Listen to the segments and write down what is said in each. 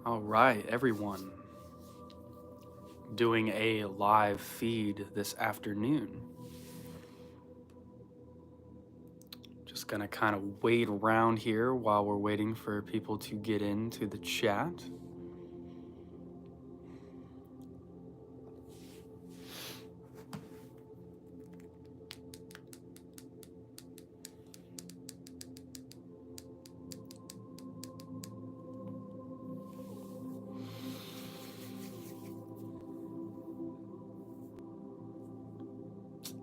All right, everyone, doing a live feed this afternoon. Just gonna kind of wait around here while we're waiting for people to get into the chat.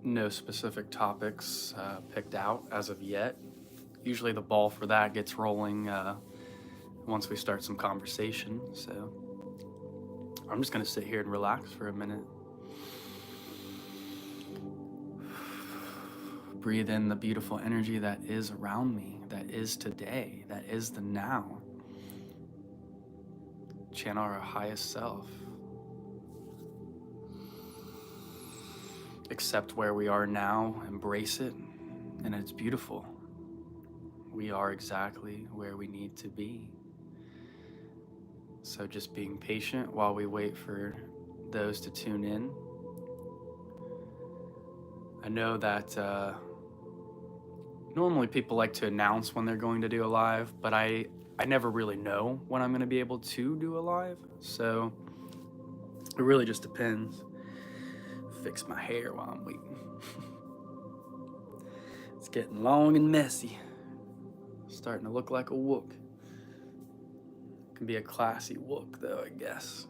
No specific topics picked out as of yet. Usually the ball for that gets rolling once we start some conversation. So I'm just gonna sit here and relax for a minute. Breathe in the beautiful energy that is around me, that is today, that is the now. Channel our highest self. Accept where we are now, embrace it, and it's beautiful. We are exactly where we need to be. So just being patient while we wait for those to tune in. I know that normally people like to announce when they're going to do a live, but I never really know when I'm going to be able to do a live. So it really just depends. Fix my hair while I'm waiting. It's getting long and messy. Starting to look like a wook. Can be a classy wook though, I guess.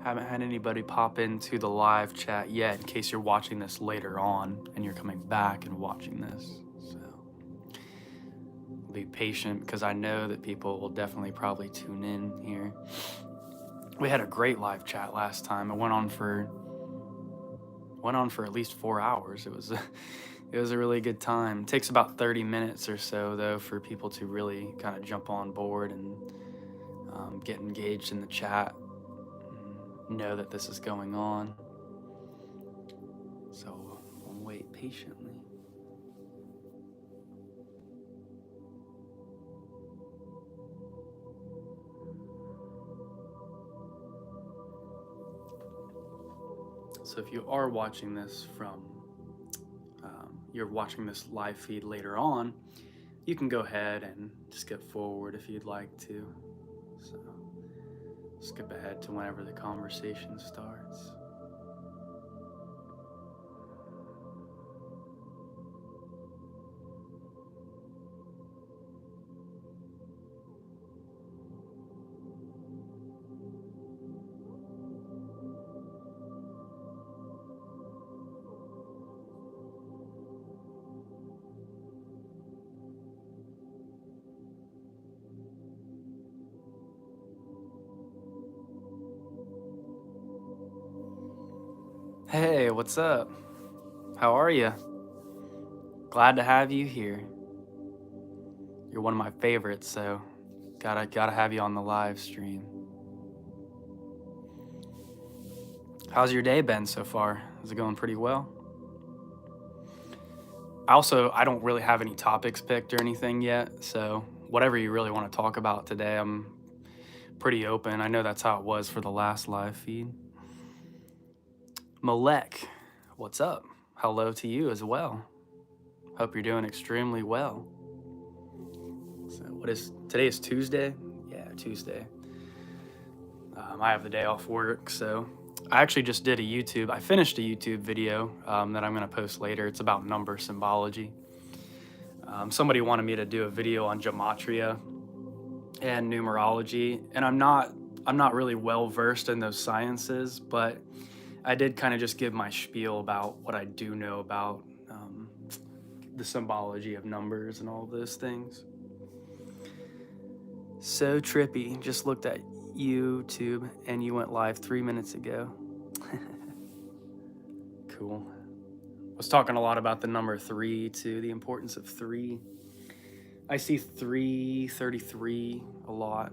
Haven't had anybody pop into the live chat yet in case you're watching this later on and you're coming back and watching this. So be patient because I know that people will definitely probably tune in here. We had a great live chat last time. It went on for at least 4 hours. It was a really good time. It takes about 30 minutes or so though for people to really kind of jump on board and get engaged in the chat. Know that this is going on. So we'll wait patiently. So if you are watching this you're watching this live feed later on, you can go ahead and skip forward if you'd like to. So skip ahead to whenever the conversation starts. Hey, what's up? How are you? Glad to have you here. You're one of my favorites, so gotta have you on the live stream. How's your day been so far? Is it going pretty well? I don't really have any topics picked or anything yet, so whatever you really want to talk about today, I'm pretty open. I know that's how it was for the last live feed. Malek, what's up? Hello to you as well. Hope you're doing extremely well. So today is Tuesday? Yeah, Tuesday. I have the day off work, so I actually just did I finished a YouTube video that I'm gonna post later. It's about number symbology. Somebody wanted me to do a video on gematria and numerology, and I'm not really well versed in those sciences, but I did kind of just give my spiel about what I do know about the symbology of numbers and all of those things. So trippy. Just looked at YouTube and you went live 3 minutes ago. Cool. I was talking a lot about the number 3 too, the importance of 3. I see 333 a lot.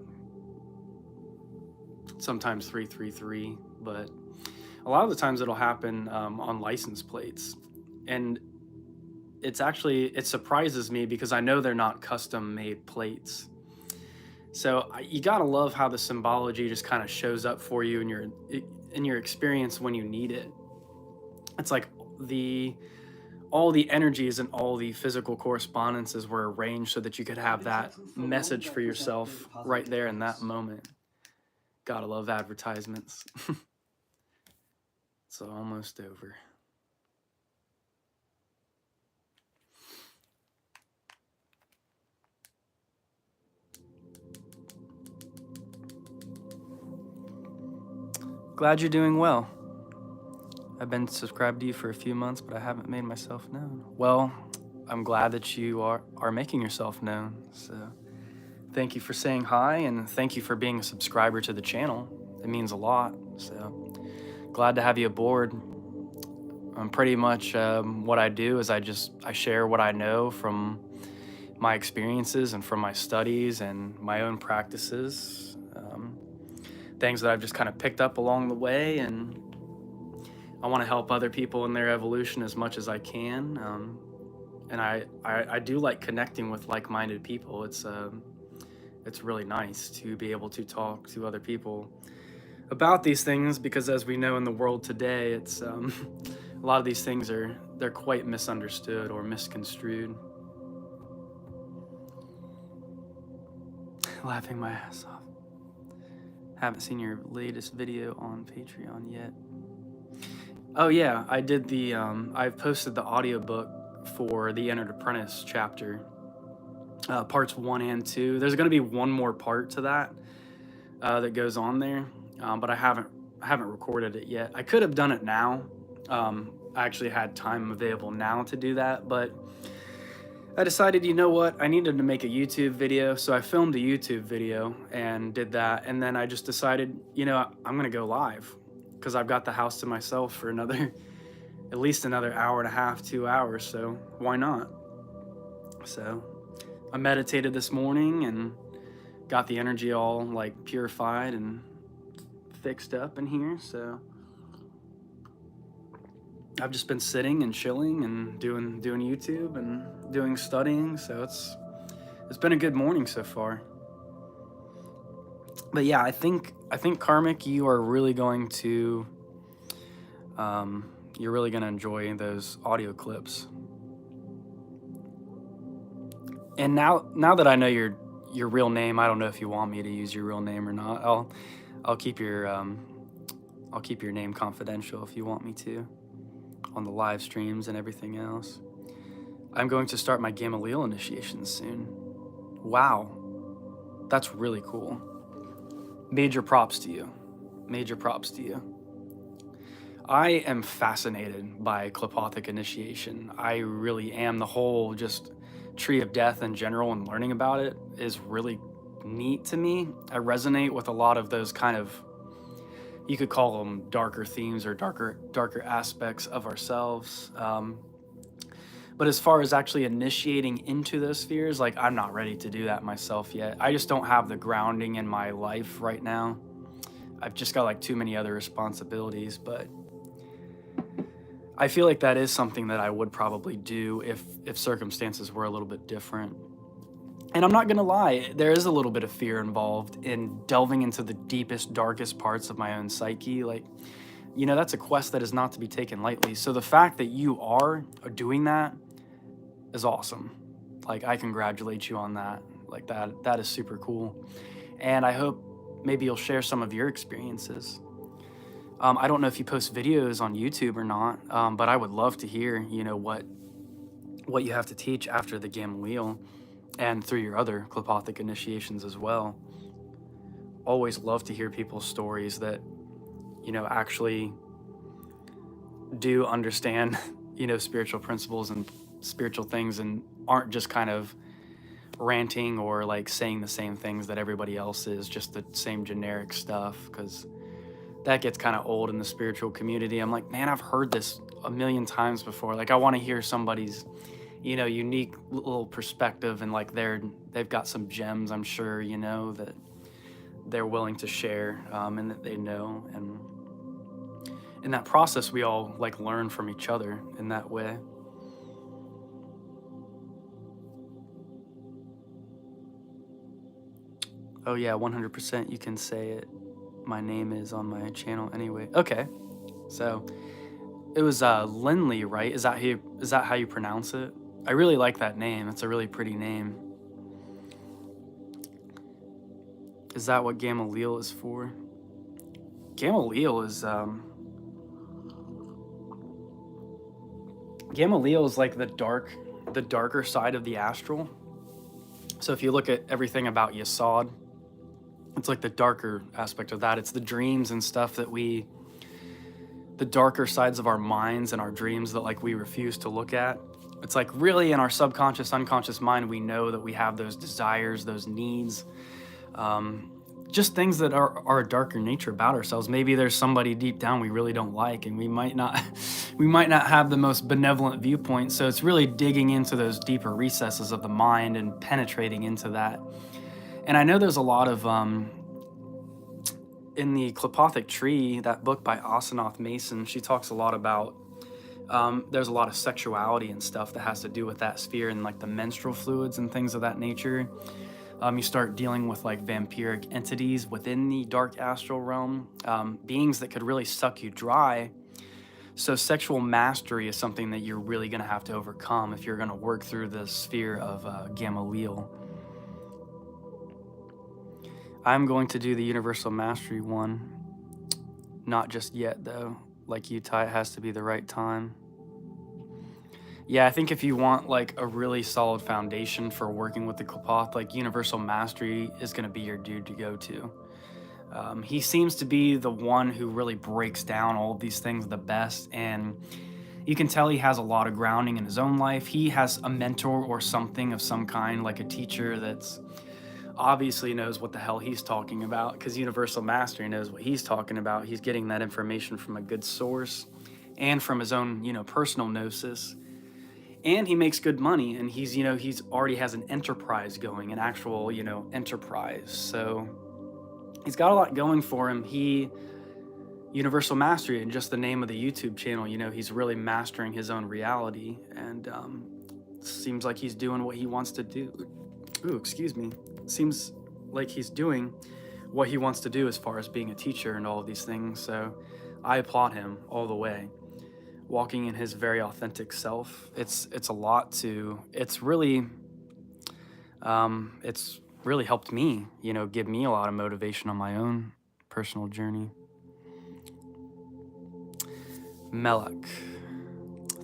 Sometimes 333, but a lot of the times it'll happen on license plates. And it surprises me because I know they're not custom made plates. So you gotta love how the symbology just kind of shows up for you in your experience when you need it. It's like all the energies and all the physical correspondences were arranged so that you could have that message for yourself right there in that moment. Gotta love advertisements. It's almost over. Glad you're doing well. I've been subscribed to you for a few months, but I haven't made myself known. Well, I'm glad that you are making yourself known. So thank you for saying hi, and thank you for being a subscriber to the channel. It means a lot. So glad to have you aboard. Pretty much what I do is I share what I know from my experiences and from my studies and my own practices. Things that I've just kind of picked up along the way, and I want to help other people in their evolution as much as I can. And I do like connecting with like-minded people. It's really nice to be able to talk to other people about these things, because as we know in the world today, it's a lot of these things they're quite misunderstood or misconstrued. Laughing my ass off. Haven't seen your latest video on Patreon yet. Oh yeah, I did I've posted the audiobook for the Entered Apprentice chapter, parts 1 and 2. There's gonna be one more part to that that goes on there, but I haven't recorded it yet. I could have done it now. I actually had time available now to do that, but I decided, you know what, I needed to make a YouTube video, so I filmed a YouTube video and did that, and then I just decided, you know, I'm gonna go live, because I've got the house to myself for at least another hour and a half, 2 hours, so why not? So I meditated this morning and got the energy all like purified and fixed up in here, so I've just been sitting and chilling and doing YouTube and doing studying, so it's been a good morning so far. But yeah, I think Karmic, you are really going to you're really going to enjoy those audio clips. And now that I know your real name, I don't know if you want me to use your real name or not. I'll keep your name confidential if you want me to, on the live streams and everything else. I'm going to start my Gamaliel initiation soon. Wow, that's really cool. Major props to you. Major props to you. I am fascinated by Qliphothic initiation. I really am. The whole just tree of death in general and learning about it is really neat to me. I resonate with a lot of those kind of, you could call them darker themes or darker aspects of ourselves. But as far as actually initiating into those spheres, like, I'm not ready to do that myself yet. I just don't have the grounding in my life right now. I've just got like too many other responsibilities, but I feel like that is something that I would probably do if circumstances were a little bit different. And I'm not gonna lie, there is a little bit of fear involved in delving into the deepest, darkest parts of my own psyche. Like, you know, that's a quest that is not to be taken lightly. So the fact that you are doing that is awesome. Like, I congratulate you on that. Like, that is super cool. And I hope maybe you'll share some of your experiences. I don't know if you post videos on YouTube or not, but I would love to hear, you know, what you have to teach after the Gamaliel and through your other Qliphothic initiations as well. Always love to hear people's stories that, you know, actually do understand, spiritual principles and spiritual things and aren't just kind of ranting or like saying the same things that everybody else is, just the same generic stuff, because that gets kind of old in the spiritual community. I'm like, man, I've heard this a million times before. Like, I want to hear somebody's, unique little perspective, and like they've got some gems, I'm sure, that they're willing to share, and that they know. And in that process, we all like learn from each other in that way. Oh yeah, 100%. You can say it. My name is on my channel anyway. Okay, so it was Lindley, right? Is that how you pronounce it? I really like that name. It's a really pretty name. Is that what Gamaliel is for? Gamaliel is like the darker side of the astral. So if you look at everything about Yesod, it's like the darker aspect of that. It's the dreams and stuff that the darker sides of our minds and our dreams that like we refuse to look at. It's like really in our subconscious, unconscious mind, we know that we have those desires, those needs, just things that are a darker nature about ourselves. Maybe there's somebody deep down we really don't like, and we might not have the most benevolent viewpoint. So it's really digging into those deeper recesses of the mind and penetrating into that. And I know there's a lot of in the Qliphothic Tree, that book by Asenath Mason, she talks a lot about there's a lot of sexuality and stuff that has to do with that sphere, and like the menstrual fluids and things of that nature. You start dealing with like vampiric entities within the dark astral realm, beings that could really suck you dry. So sexual mastery is something that you're really going to have to overcome if you're going to work through the sphere of Gamaliel. I'm going to do the Universal Mastery one. Not just yet, though. Like you, Ty, it has to be the right time. Yeah, I think if you want like a really solid foundation for working with the Qliphoth, like Universal Mastery is going to be your dude to go to. He seems to be the one who really breaks down all of these things the best, and you can tell he has a lot of grounding in his own life. He has a mentor or something of some kind, like a teacher that's obviously knows what the hell he's talking about, because Universal Mastery knows what he's talking about. He's getting that information from a good source and from his own, personal gnosis. And he makes good money, and he's already has an enterprise going, an actual, enterprise. So he's got a lot going for him. Universal Mastery, and just the name of the YouTube channel, he's really mastering his own reality, and seems like he's doing what he wants to do. Ooh, excuse me. Seems like he's doing what he wants to do as far as being a teacher and all of these things. So I applaud him all the way. Walking in his very authentic self. It's a lot to. It's really helped me. Give me a lot of motivation on my own personal journey. Melek,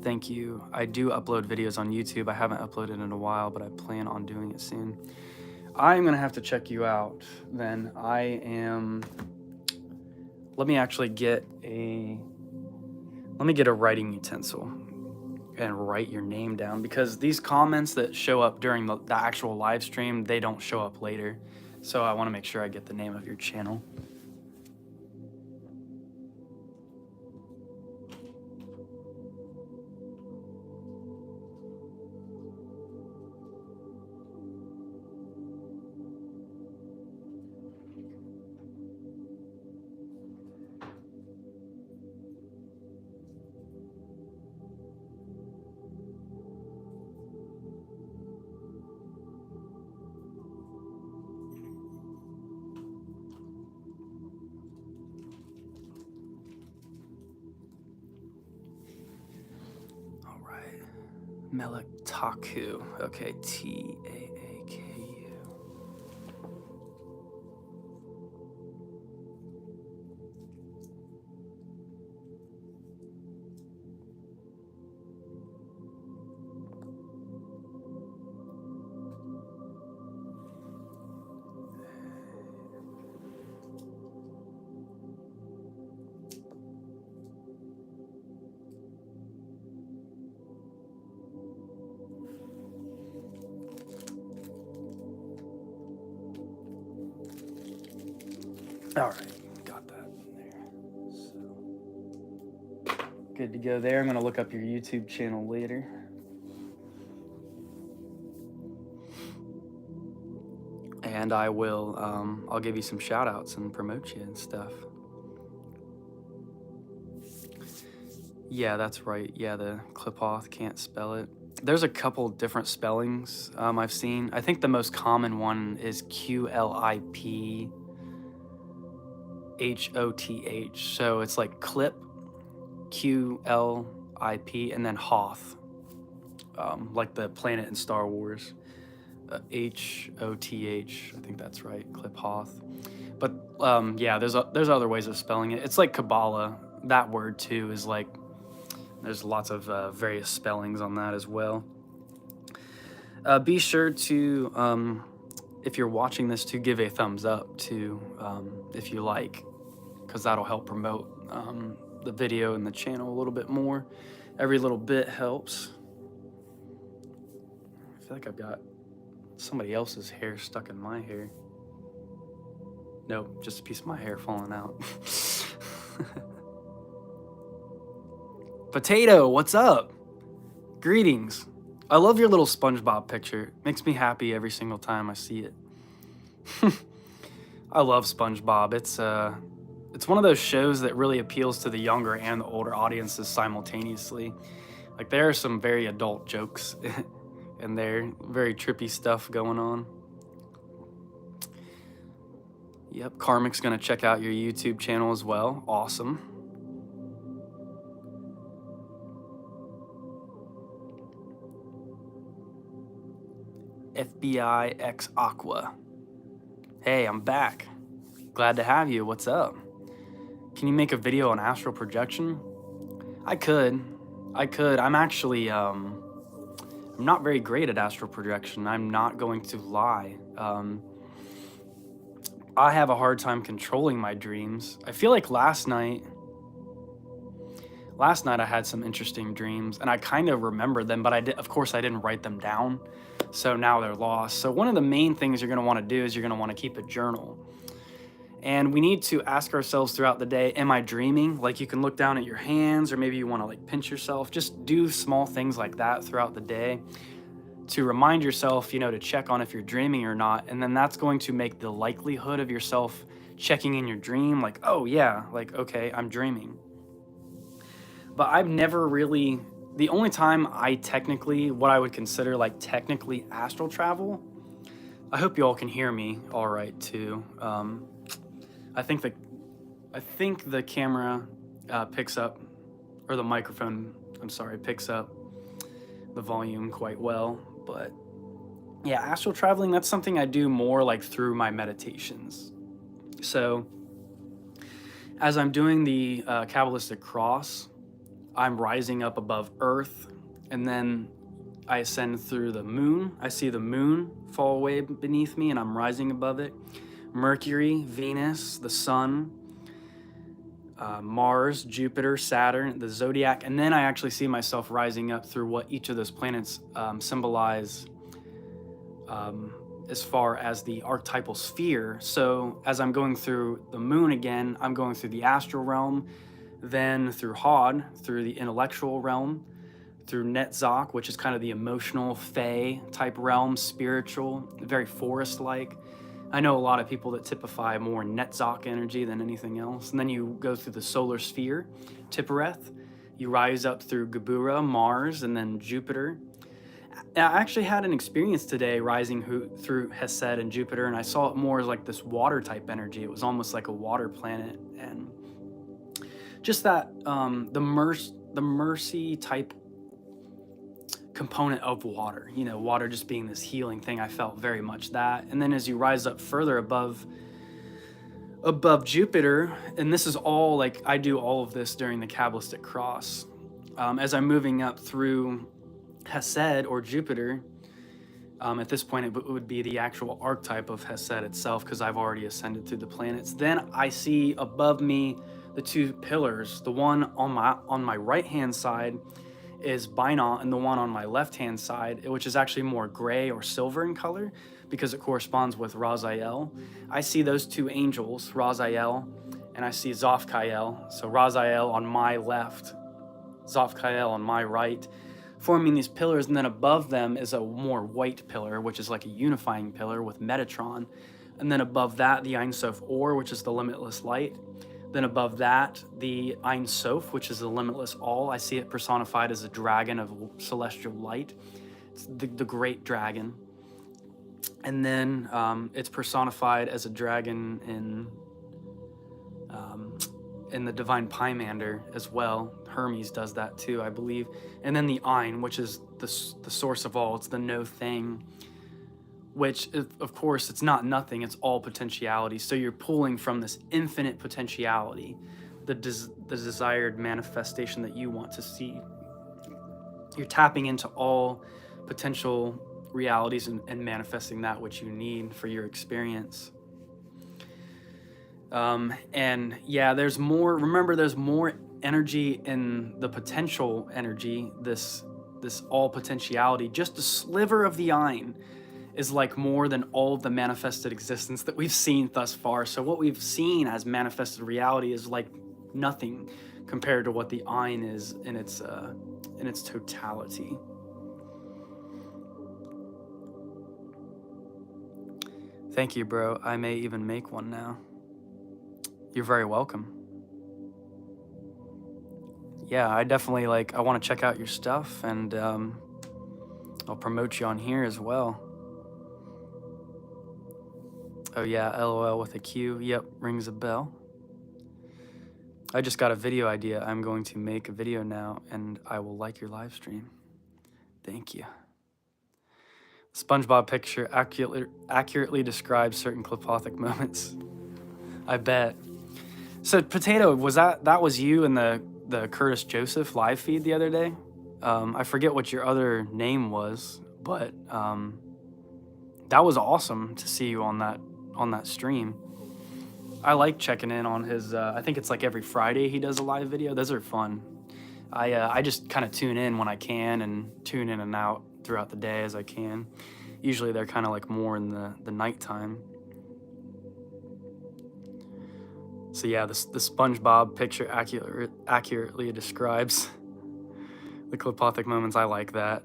thank you. I do upload videos on YouTube. I haven't uploaded in a while, but I plan on doing it soon. I'm gonna have to check you out then. Let me actually get a writing utensil and write your name down, because these comments that show up during the actual live stream, they don't show up later. So I want to make sure I get the name of your channel. Melek Taku. Okay, Taaku. All right, got that in there. So, good to go there. I'm going to look up your YouTube channel later. And I will, I'll give you some shout outs and promote you and stuff. Yeah, that's right. Yeah, the Qliphoth, can't spell it. There's a couple different spellings I've seen. I think the most common one is Qliphoth. So it's like clip, Qlip, and then Hoth, like the planet in Star Wars. Hoth, I think that's right, Qliphoth. But yeah, there's other ways of spelling it. It's like Kabbalah. That word too is like, there's lots of various spellings on that as well. Be sure to, if you're watching this, to give a thumbs up to, if you like, because that'll help promote the video and the channel a little bit more. Every little bit helps. I feel like I've got somebody else's hair stuck in my hair. Nope, just a piece of my hair falling out. Potato, what's up? Greetings. I love your little SpongeBob picture. It makes me happy every single time I see it. I love SpongeBob. It's one of those shows that really appeals to the younger and the older audiences simultaneously. Like, there are some very adult jokes in there, very trippy stuff going on. Yep, Karmic's gonna check out your YouTube channel as well. Awesome. FBI X Aqua. Hey, I'm back. Glad to have you. What's up? Can you make a video on astral projection? I could. I'm actually, I'm not very great at astral projection. I'm not going to lie. I have a hard time controlling my dreams. I feel like last night I had some interesting dreams, and I kind of remember them, but of course I didn't write them down, so now they're lost. So one of the main things you're going to want to do is you're going to want to keep a journal. And we need to ask ourselves throughout the day, am I dreaming? Like, you can look down at your hands, or maybe you want to like pinch yourself. Just do small things like that throughout the day to remind yourself, to check on if you're dreaming or not. And then that's going to make the likelihood of yourself checking in your dream like, oh yeah, like, okay, I'm dreaming. But I've never really, the only time I what I would consider like technically astral travel, I hope you all can hear me all right too. I think the camera picks up, or the microphone, I'm sorry, picks up the volume quite well. But yeah, astral traveling, that's something I do more like through my meditations. So as I'm doing the Kabbalistic cross, I'm rising up above Earth, and then I ascend through the moon. I see the moon fall away beneath me, and I'm rising above it. Mercury, Venus, the sun, Mars, Jupiter, Saturn, the zodiac, and then I actually see myself rising up through what each of those planets symbolize as far as the archetypal sphere. So as I'm going through the moon again, I'm going through the astral realm, then through Hod, through the intellectual realm, through Netzach, which is kind of the emotional, Fey type realm, spiritual, very forest-like. I know a lot of people that typify more Netzach energy than anything else. And then you go through the solar sphere, Tiphereth. You rise up through Gebura, Mars, and then Jupiter. I actually had an experience today rising through Hesed and Jupiter, and I saw it more as like this water type energy. It was almost like a water planet. And just that, the mercy type component of water, water just being this healing thing, I felt very much that. And then as you rise up further above Jupiter, and this is all like, I do all of this during the Kabbalistic cross, as I'm moving up through Hesed or Jupiter, at this point it would be the actual archetype of Hesed itself, because I've already ascended through the planets. Then I see above me the two pillars. The one on my right hand side is Binah, and the one on my left hand side, which is actually more gray or silver in color, because it corresponds with Raziel. I see those two angels, Raziel, and I see Zophkael. So Raziel on my left, Zophkael on my right, forming these pillars, and then above them is a more white pillar, which is like a unifying pillar with Metatron. And then above that, the Ein Sof Or, which is the limitless light. Then above that, the Ein Sof, which is the limitless all. I see it personified as a dragon of celestial light. It's the great dragon. And then it's personified as a dragon in the divine Pymander as well. Hermes does that too, I believe. And then the Ein, which is the source of all. It's the no thing, which, of course, it's not nothing. It's all potentiality. So you're pulling from this infinite potentiality, the desired manifestation that you want to see. You're tapping into all potential realities and manifesting that which you need for your experience. And yeah, there's more. Remember, there's more energy in the potential energy, this all potentiality. Just a sliver of the Ein is like more than all of the manifested existence that we've seen thus far. So what we've seen as manifested reality is like nothing compared to what the Ein is in its totality. Thank you, bro. I may even make one now. You're very welcome. Yeah, I definitely I want to check out your stuff, and I'll promote you on here as well. Oh yeah, LOL with a Q. Yep, rings a bell. I just got a video idea. I'm going to make a video now, and I will like your live stream. Thank you. SpongeBob picture accurately describes certain Qliphothic moments. I bet. So Potato, that was you in the Curtis Joseph live feed the other day? I forget what your other name was, but that was awesome to see you on that stream. I like checking in on his. I think it's like every Friday he does a live video. Those are fun. I just kind of tune in when I can and tune in and out throughout the day as I can. Usually they're kind of like more in the nighttime. So yeah, the SpongeBob picture accurately describes the Qliphothic moments. I like that.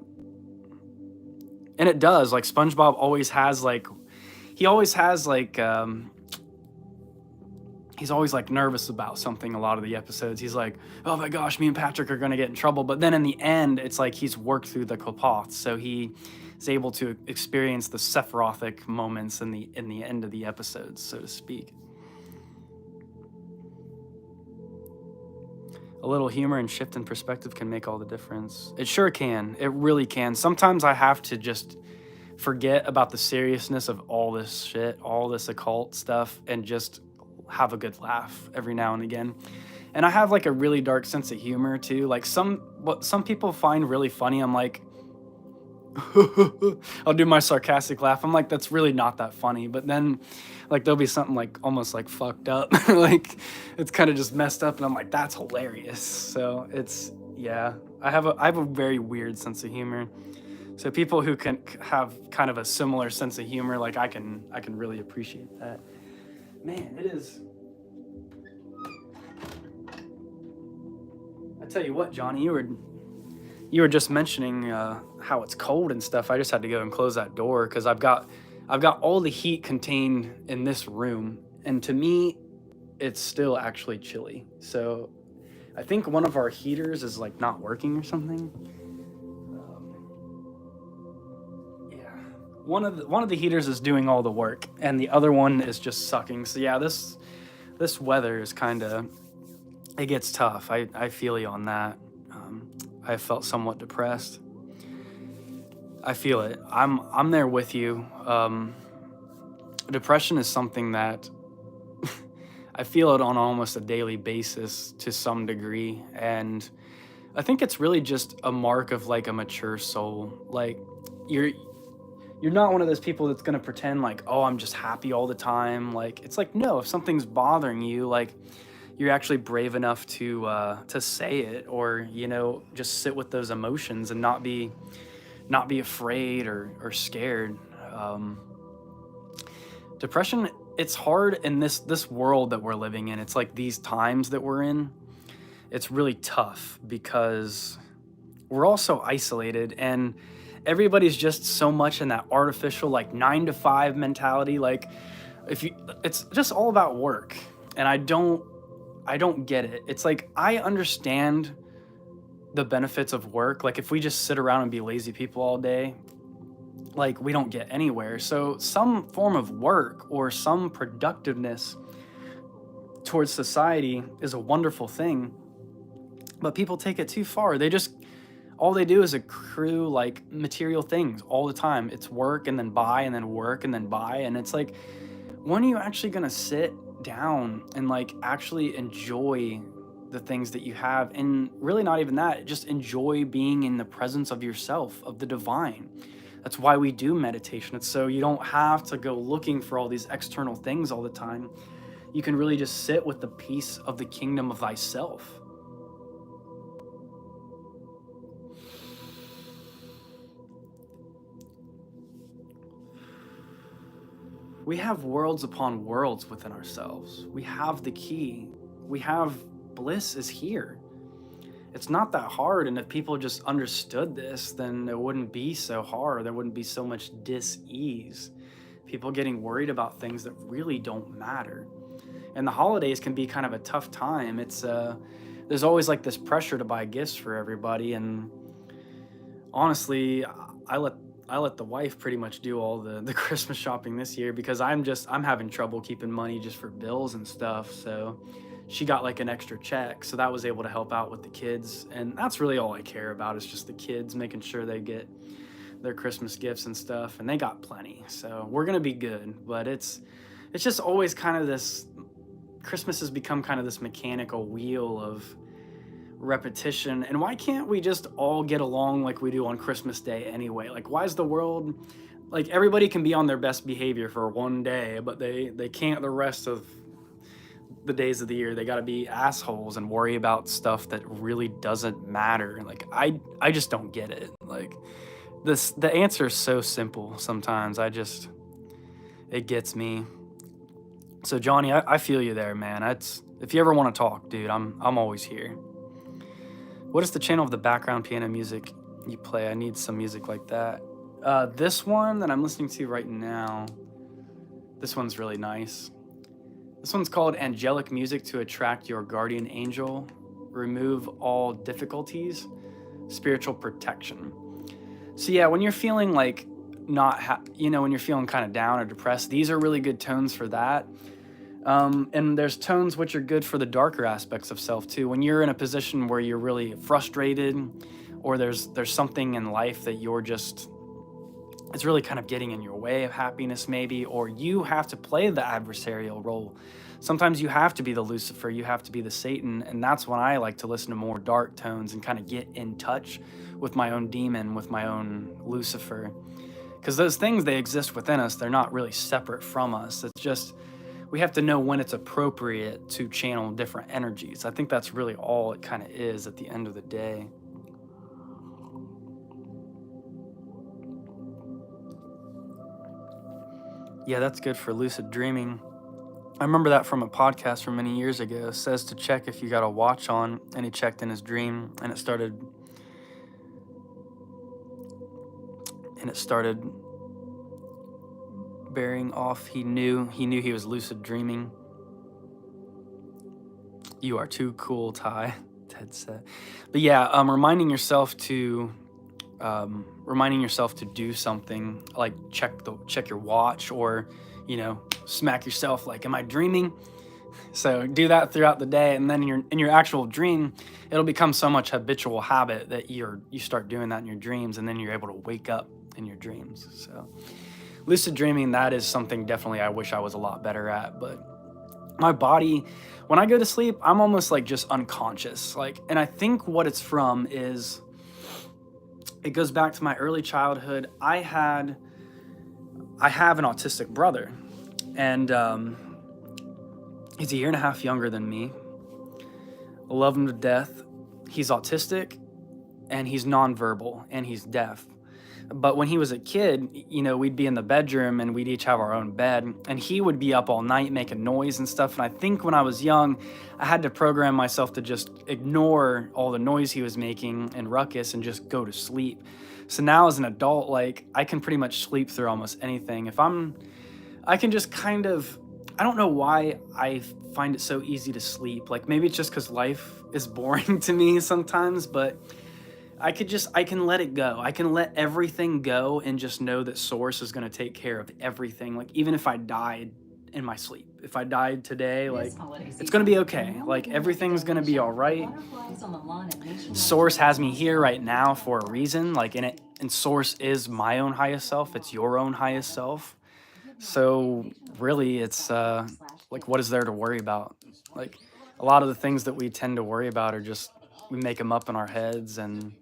And it does, like SpongeBob always has he's always like nervous about something a lot of the episodes. He's like, oh my gosh, me and Patrick are gonna get in trouble. But then in the end, it's like he's worked through the Qliphoth, so he is able to experience the Sephirothic moments in the end of the episodes, so to speak. A little humor and shift in perspective can make all the difference. It sure can. It really can. Sometimes I have to just forget about the seriousness of all this shit, all this occult stuff, and just have a good laugh every now and again. And I have like a really dark sense of humor too. Like what some people find really funny, I'm like, I'll do my sarcastic laugh. I'm like, that's really not that funny. But then like there'll be something like almost like fucked up. Like it's kind of just messed up, and I'm like, that's hilarious. So it's, yeah, I have a very weird sense of humor. So people who can have kind of a similar sense of humor, like I can really appreciate that. Man, it is. I tell you what, Johnny, you were just mentioning how it's cold and stuff. I just had to go and close that door because I've got all the heat contained in this room, and to me, it's still actually chilly. So I think one of our heaters is like not working or something. One of the heaters is doing all the work, and the other one is just sucking. So yeah, this weather is kind of, it gets tough. I feel you on that. I felt somewhat depressed. I feel it. I'm there with you. Depression is something that I feel it on almost a daily basis to some degree, and I think it's really just a mark of like a mature soul. Like you're not one of those people that's gonna pretend like, oh, I'm just happy all the time. Like, it's like, no, if something's bothering you, like, you're actually brave enough to say it, or, you know, just sit with those emotions and not be afraid or scared. Depression, it's hard in this world that we're living in. It's like these times that we're in. It's really tough because we're all so isolated, and everybody's just so much in that artificial like 9 to 5 mentality. Like it's just all about work, and I don't get it. It's like I understand the benefits of work. Like if we just sit around and be lazy people all day, like we don't get anywhere. So some form of work or some productiveness towards society is a wonderful thing, but people take it too far. All they do is accrue like material things all the time. It's work and then buy and then work and then buy. And it's like, when are you actually gonna sit down and like actually enjoy the things that you have? And really not even that, just enjoy being in the presence of yourself, of the divine. That's why we do meditation. It's so you don't have to go looking for all these external things all the time. You can really just sit with the peace of the kingdom of thyself. We have worlds upon worlds within ourselves. We have the key. We have bliss is here. It's not that hard, and if people just understood this, then it wouldn't be so hard. There wouldn't be so much dis-ease. People getting worried about things that really don't matter. And the holidays can be kind of a tough time. It's there's always like this pressure to buy gifts for everybody, and honestly, I let the wife pretty much do all the Christmas shopping this year because I'm having trouble keeping money just for bills and stuff. So she got like an extra check, so that was able to help out with the kids, and that's really all I care about is just the kids, making sure they get their Christmas gifts and stuff, and they got plenty, so we're gonna be good. But it's just always kind of this, Christmas has become kind of this mechanical wheel of repetition. And why can't we just all get along like we do on Christmas Day anyway? Like, why is the world, like, everybody can be on their best behavior for one day, but they can't the rest of the days of the year. They got to be assholes and worry about stuff that really doesn't matter. Like, I just don't get it. Like, the answer is so simple sometimes. It gets me. So Johnny, I feel you there, man. If you ever want to talk, dude, I'm always here. What is the channel of the background piano music you play? I need some music like that. This one that I'm listening to right now, this one's really nice. This one's called Angelic Music to Attract Your Guardian Angel, Remove All Difficulties, Spiritual Protection. So yeah, when you're feeling like when you're feeling kind of down or depressed, these are really good tones for that. And there's tones which are good for the darker aspects of self too. When you're in a position where you're really frustrated, or there's something in life that it's really kind of getting in your way of happiness maybe, or you have to play the adversarial role. Sometimes you have to be the Lucifer, you have to be the Satan, and that's when I like to listen to more dark tones and kind of get in touch with my own demon, with my own Lucifer. Because those things, they exist within us. They're not really separate from us. It's just, we have to know when it's appropriate to channel different energies. I think that's really all it kind of is at the end of the day. Yeah, that's good for lucid dreaming. I remember that from a podcast from many years ago. It says to check if you got a watch on, and he checked in his dream, and it started bearing off. He knew he was lucid dreaming. You are too cool, Ty, Ted said. But yeah, reminding yourself to do something, like check your watch, or smack yourself like, am I dreaming? So do that throughout the day, and then in your actual dream, it'll become so much habitual habit that you start doing that in your dreams, and then you're able to wake up in your dreams. So lucid dreaming, that is something definitely I wish I was a lot better at. But my body, when I go to sleep, I'm almost like just unconscious. And I think what it's from is, it goes back to my early childhood. I have an autistic brother, and he's 1.5 years younger than me. I love him to death. He's autistic, and he's nonverbal, and he's deaf. But when he was a kid, you know, we'd be in the bedroom and we'd each have our own bed, and he would be up all night making noise and stuff. And I think when I was young, I had to program myself to just ignore all the noise he was making and ruckus and just go to sleep. So now as an adult, like, I can pretty much sleep through almost anything. I can just kind of, I don't know why I find it so easy to sleep. Like, maybe it's just because life is boring to me sometimes, but I can let it go. I can let everything go and just know that Source is going to take care of everything. Like, even if I died in my sleep, if I died today, like, it's going to be okay. Like, everything's going to be all right. Source has me here right now for a reason. Like, and Source is my own highest self. It's your own highest self. So really, it's like, what is there to worry about? Like, a lot of the things that we tend to worry about are just, we make them up in our heads, and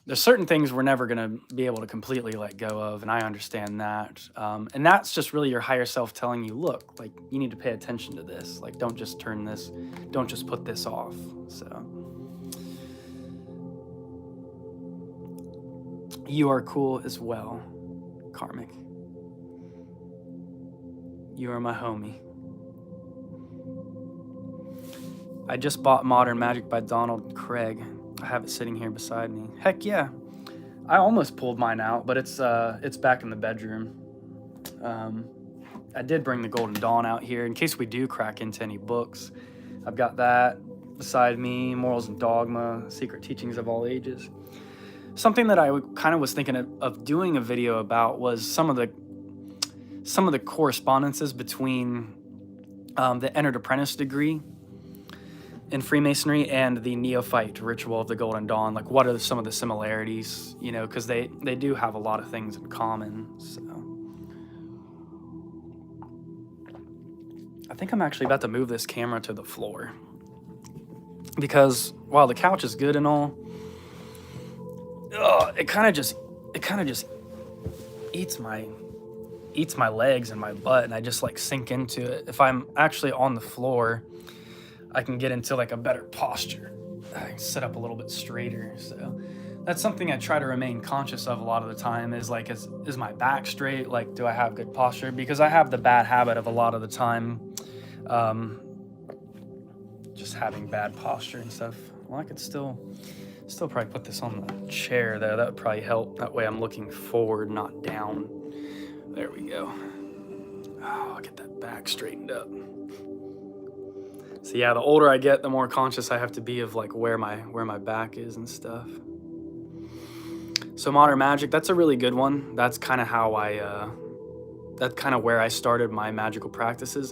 there's certain things we're never going to be able to completely let go of, and I understand that. And that's just really your higher self telling you, look, like, you need to pay attention to this. Like, don't just don't just put this off. So you are cool as well, Karmic. You are my homie. I just bought Modern Magic by Donald Craig. I have it sitting here beside me. Heck yeah. I almost pulled mine out, but it's back in the bedroom. I did bring the Golden Dawn out here in case we do crack into any books. I've got that beside me, Morals and Dogma, Secret Teachings of All Ages. Something that I kind of was thinking of doing a video about was some of the correspondences between the Entered Apprentice degree in Freemasonry and the Neophyte Ritual of the Golden Dawn. Like, what are some of the similarities, you know, because they do have a lot of things in common. So I think I'm actually about to move this camera to the floor, because while the couch is good and all, it kind of just eats my legs and my butt, and I just like sink into it. If I'm actually on the floor, I can get into like a better posture. I can sit up a little bit straighter. So that's something I try to remain conscious of a lot of the time, is like, is my back straight? Like, do I have good posture? Because I have the bad habit of a lot of the time just having bad posture and stuff. Well, I could still probably put this on the chair though. That would probably help. That way I'm looking forward, not down. There we go. Oh, I'll get that back straightened up. So yeah, the older I get, the more conscious I have to be of like where my back is and stuff. So Modern Magic, that's a really good one. That's kind of how that's kind of where I started my magical practices.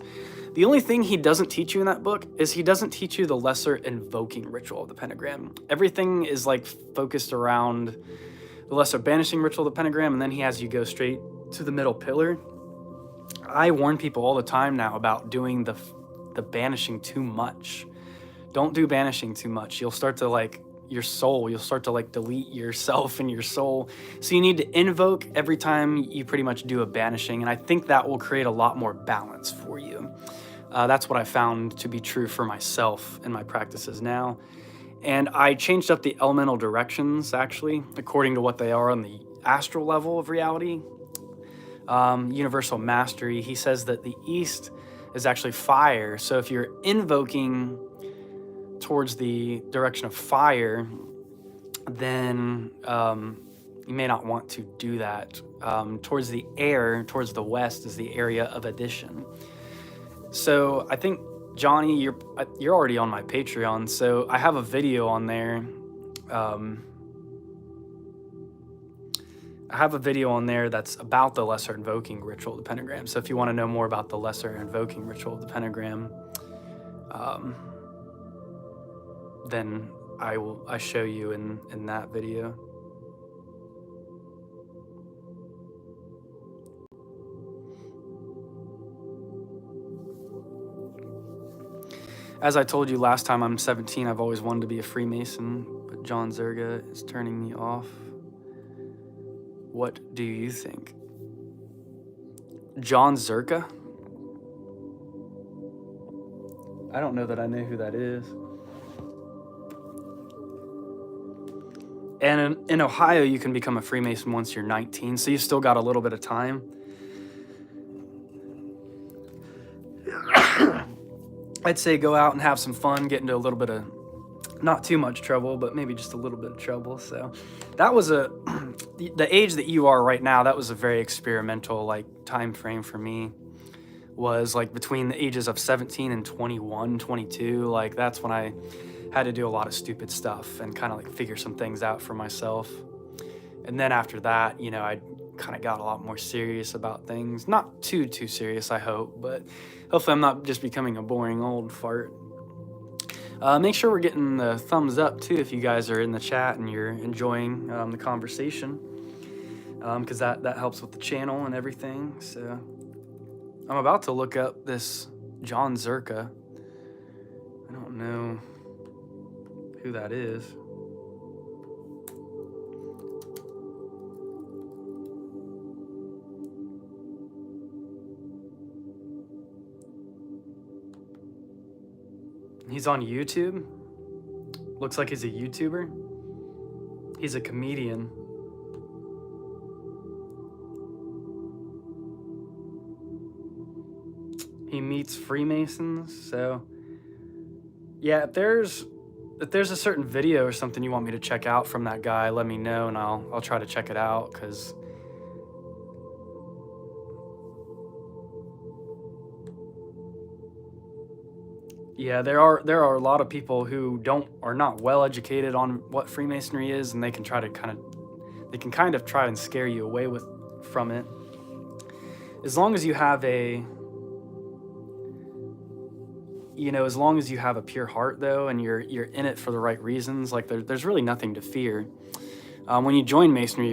The only thing he doesn't teach you in that book is he doesn't teach you the lesser invoking ritual of the pentagram. Everything is like focused around the lesser banishing ritual of the pentagram, and then he has you go straight to the middle pillar. I warn people all the time now about doing the banishing too much. Don't do banishing too much. You'll start to like you'll start to like delete yourself and your soul. So you need to invoke every time you pretty much do a banishing, and I think that will create a lot more balance for you. That's what I found to be true for myself in my practices now. And I changed up the elemental directions, actually, according to what they are on the astral level of reality. Universal Mastery, he says that the east is actually fire. So if you're invoking towards the direction of fire, then you may not want to do that. Towards the air, towards the west, is the area of addition. So I think, Johnny, you're already on my Patreon, so I have a video on there. I have a video on there that's about the lesser invoking ritual of the pentagram. So if you want to know more about the lesser invoking ritual of the pentagram, then I show you in that video. As I told you last time, I'm 17. I've always wanted to be a Freemason, but John Zerga is turning me off. What do you think? John Zerka? I don't know that I know who that is. And in Ohio, you can become a Freemason once you're 19, so you still got a little bit of time. I'd say go out and have some fun, get into a little bit of, not too much trouble, but maybe just a little bit of trouble. So that was the age that you are right now, that was a very experimental like time frame for me. Was like between the ages of 17 and 21, 22. Like that's when I had to do a lot of stupid stuff and kind of like figure some things out for myself. And then after that, you know, I kind of got a lot more serious about things. Not too serious, I hope, but hopefully I'm not just becoming a boring old fart. Make sure we're getting the thumbs up too if you guys are in the chat and you're enjoying the conversation, because that helps with the channel and everything. So I'm about to look up this John Zerka. I don't know who that is. He's on YouTube. Looks like he's a YouTuber. He's a comedian. He meets Freemasons. So yeah, if there's a certain video or something you want me to check out from that guy, let me know and I'll try to check it out, because yeah, there are a lot of people who are not well educated on what Freemasonry is, and they can kind of try and scare you away from it. As long as you have as long as you have a pure heart though, and you're in it for the right reasons, like there's really nothing to fear. When you join Masonry,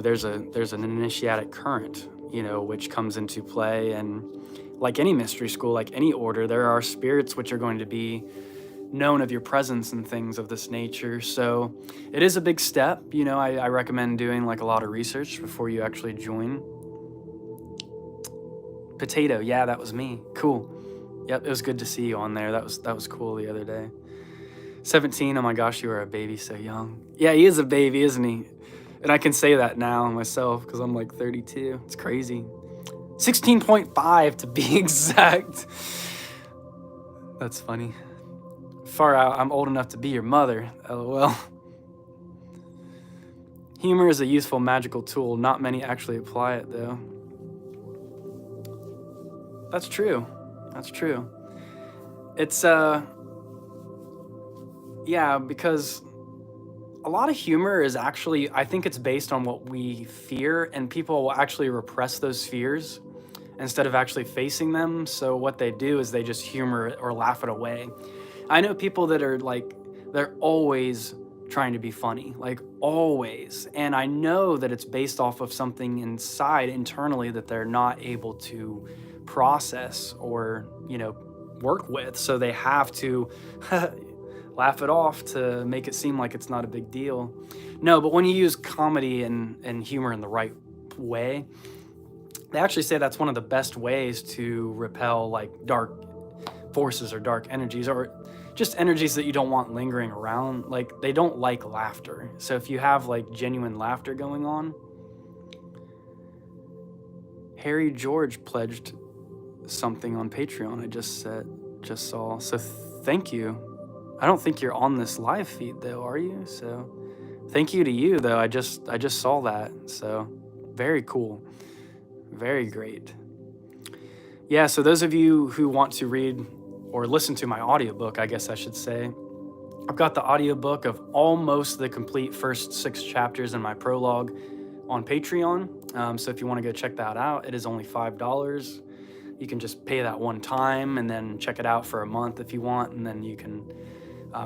there's an initiatic current, which comes into play, and like any mystery school, like any order, there are spirits which are going to be known of your presence and things of this nature. So it is a big step. I recommend doing like a lot of research before you actually join. Potato, yeah, that was me. Cool. Yep, it was good to see you on there. That was cool the other day. 17, oh my gosh, you are a baby so young. Yeah, he is a baby, isn't he? And I can say that now myself because I'm like 32. It's crazy. 16.5 to be exact. That's funny. Far out, I'm old enough to be your mother, LOL. Humor is a useful magical tool. Not many actually apply it though. That's true. That's true. It's, yeah, because a lot of humor is actually, I think it's based on what we fear, and people will actually repress those fears instead of actually facing them. So what they do is they just humor it or laugh it away. I know people that are like, they're always trying to be funny, like always. And I know that it's based off of something internally that they're not able to process or, work with. So they have to laugh it off to make it seem like it's not a big deal. No, but when you use comedy and humor in the right way, they actually say that's one of the best ways to repel like dark forces or dark energies, or just energies that you don't want lingering around. Like they don't like laughter. So if you have like genuine laughter going on. Harry George pledged something on Patreon. I just saw. So thank you. I don't think you're on this live feed though, are you? So thank you to you though. I just saw that. So very cool. Very great. Yeah, so those of you who want to read or listen to my audiobook, I guess I should say, I've got the audiobook of almost the complete first 6 chapters in my prologue on Patreon. So if you want to go check that out, it is only $5. You can just pay that one time and then check it out for a month if you want, and then you can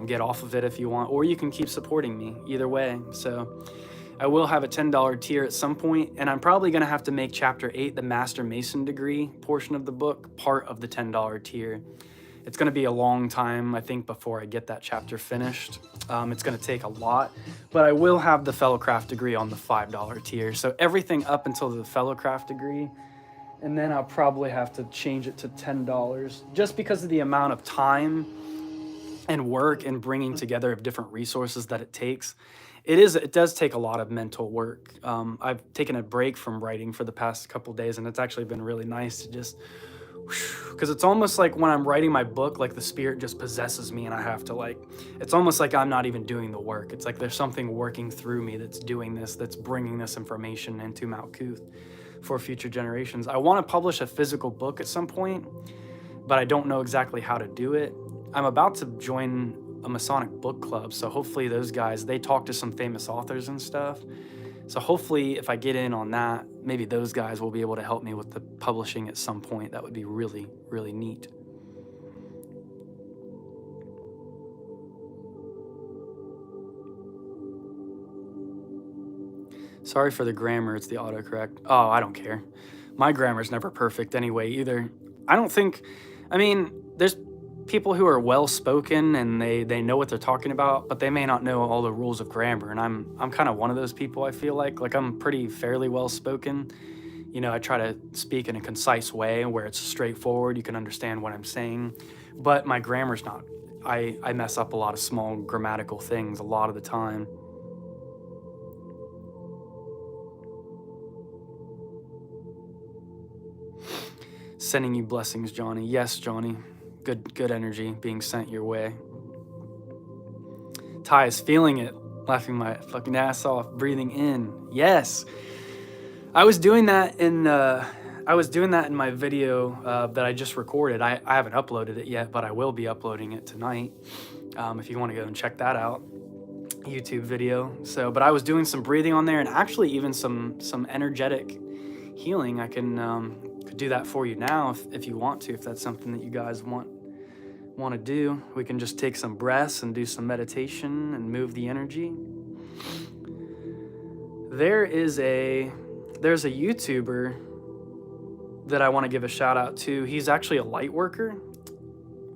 get off of it if you want, or you can keep supporting me either way. So I will have a $10 tier at some point, and I'm probably going to have to make chapter 8, the Master Mason degree portion of the book, part of the $10 tier. It's going to be a long time, I think, before I get that chapter finished. It's going to take a lot, but I will have the Fellowcraft degree on the $5 tier. So everything up until the Fellowcraft degree, and then I'll probably have to change it to $10 just because of the amount of time and work and bringing together of different resources that it takes. it does take a lot of mental work. I've taken a break from writing for the past couple days, and it's actually been really nice to just, because it's almost like when I'm writing my book, like the spirit just possesses me and I have to like, it's almost like I'm not even doing the work. It's like there's something working through me that's doing this, that's bringing this information into Malkuth for future generations. I want to publish a physical book at some point, but I don't know exactly how to do it. I'm about to join a Masonic book club, so hopefully those guys, they talk to some famous authors and stuff. So hopefully if I get in on that, maybe those guys will be able to help me with the publishing at some point. That would be really, really neat. Sorry for the grammar, it's the autocorrect. Oh, I don't care. My grammar's never perfect anyway either. I don't think, I mean, there's people who are well-spoken and they know what they're talking about, but they may not know all the rules of grammar. And I'm kind of one of those people, I feel like I'm pretty fairly well-spoken. You know, I try to speak in a concise way where it's straightforward. You can understand what I'm saying, but my grammar's not. I mess up a lot of small grammatical things a lot of the time. Sending you blessings, Johnny. Yes, Johnny. Good energy being sent your way. Ty is feeling it, laughing my fucking ass off, breathing in. Yes, I was doing that in my video that I just recorded. I haven't uploaded it yet, but I will be uploading it tonight. If you want to go and check that out, YouTube video. So, but I was doing some breathing on there, and actually even some energetic healing. I can could do that for you now if you want to, if that's something that you guys want to do. We can just take some breaths and do some meditation and move the energy. There's a YouTuber that I want to give a shout out to. He's actually a light worker.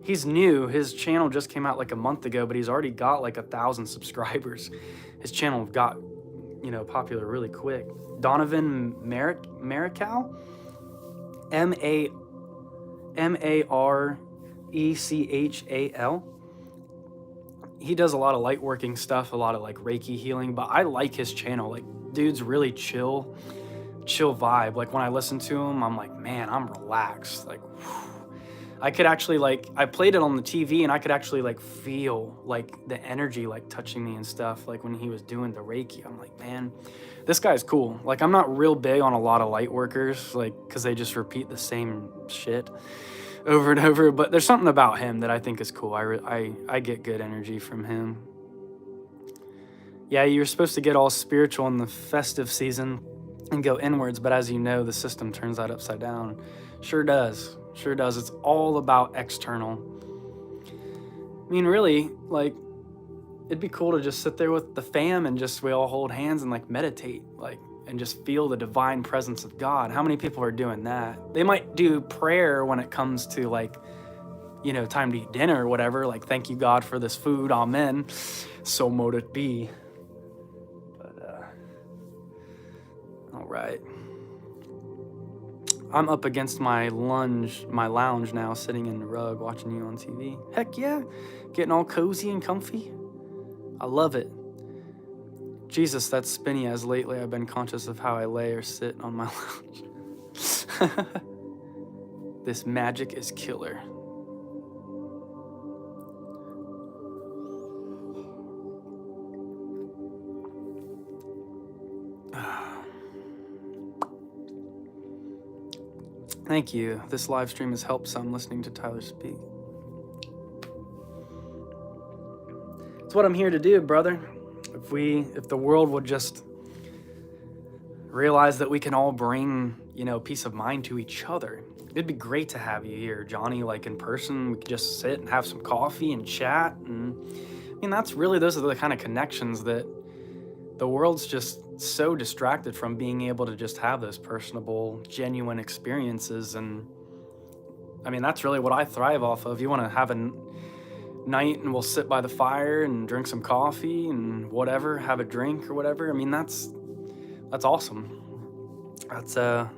He's new. His channel just came out like a month ago, but he's already got like 1,000 subscribers. His channel got, you know, popular really quick. Donovan Marechal, Marechal. He does a lot of light working stuff, a lot of like Reiki healing, but I like his channel. Like, dude's really chill vibe. Like when I listen to him, I'm like, man, I'm relaxed. Like, whew. I could actually like, I played it on the TV and I could actually like feel like the energy like touching me and stuff. Like when he was doing the Reiki, I'm like, man, this guy's cool. Like I'm not real big on a lot of light workers, like, cause they just repeat the same shit over and over, but there's something about him that I think is cool. I get good energy from him. Yeah, you're supposed to get all spiritual in the festive season and go inwards, but as you know, the system turns that upside down. Sure does. It's all about external. I mean, really, like, it'd be cool to just sit there with the fam and just we all hold hands and like meditate, like, and just feel the divine presence of God. How many people are doing that? They might do prayer when it comes to like, you know, time to eat dinner or whatever, like, thank you God for this food, amen, so mote it be. But all right, I'm up against my lounge now, sitting in the rug watching you on TV. Heck yeah, getting all cozy and comfy. I love it. Jesus, that's spinny, as lately I've been conscious of how I lay or sit on my lounge. This magic is killer. Thank you. This live stream has helped some listening to Tyler speak. It's what I'm here to do, brother. If the world would just realize that we can all bring, you know, peace of mind to each other. It'd be great to have you here, Johnny, like in person. We could just sit and have some coffee and chat. And I mean, those are the kind of connections that the world's just so distracted from, being able to just have those personable, genuine experiences. And I mean, that's really what I thrive off of. You want to have a night and we'll sit by the fire and drink some coffee and whatever, have a drink or whatever. I mean, that's awesome. That's the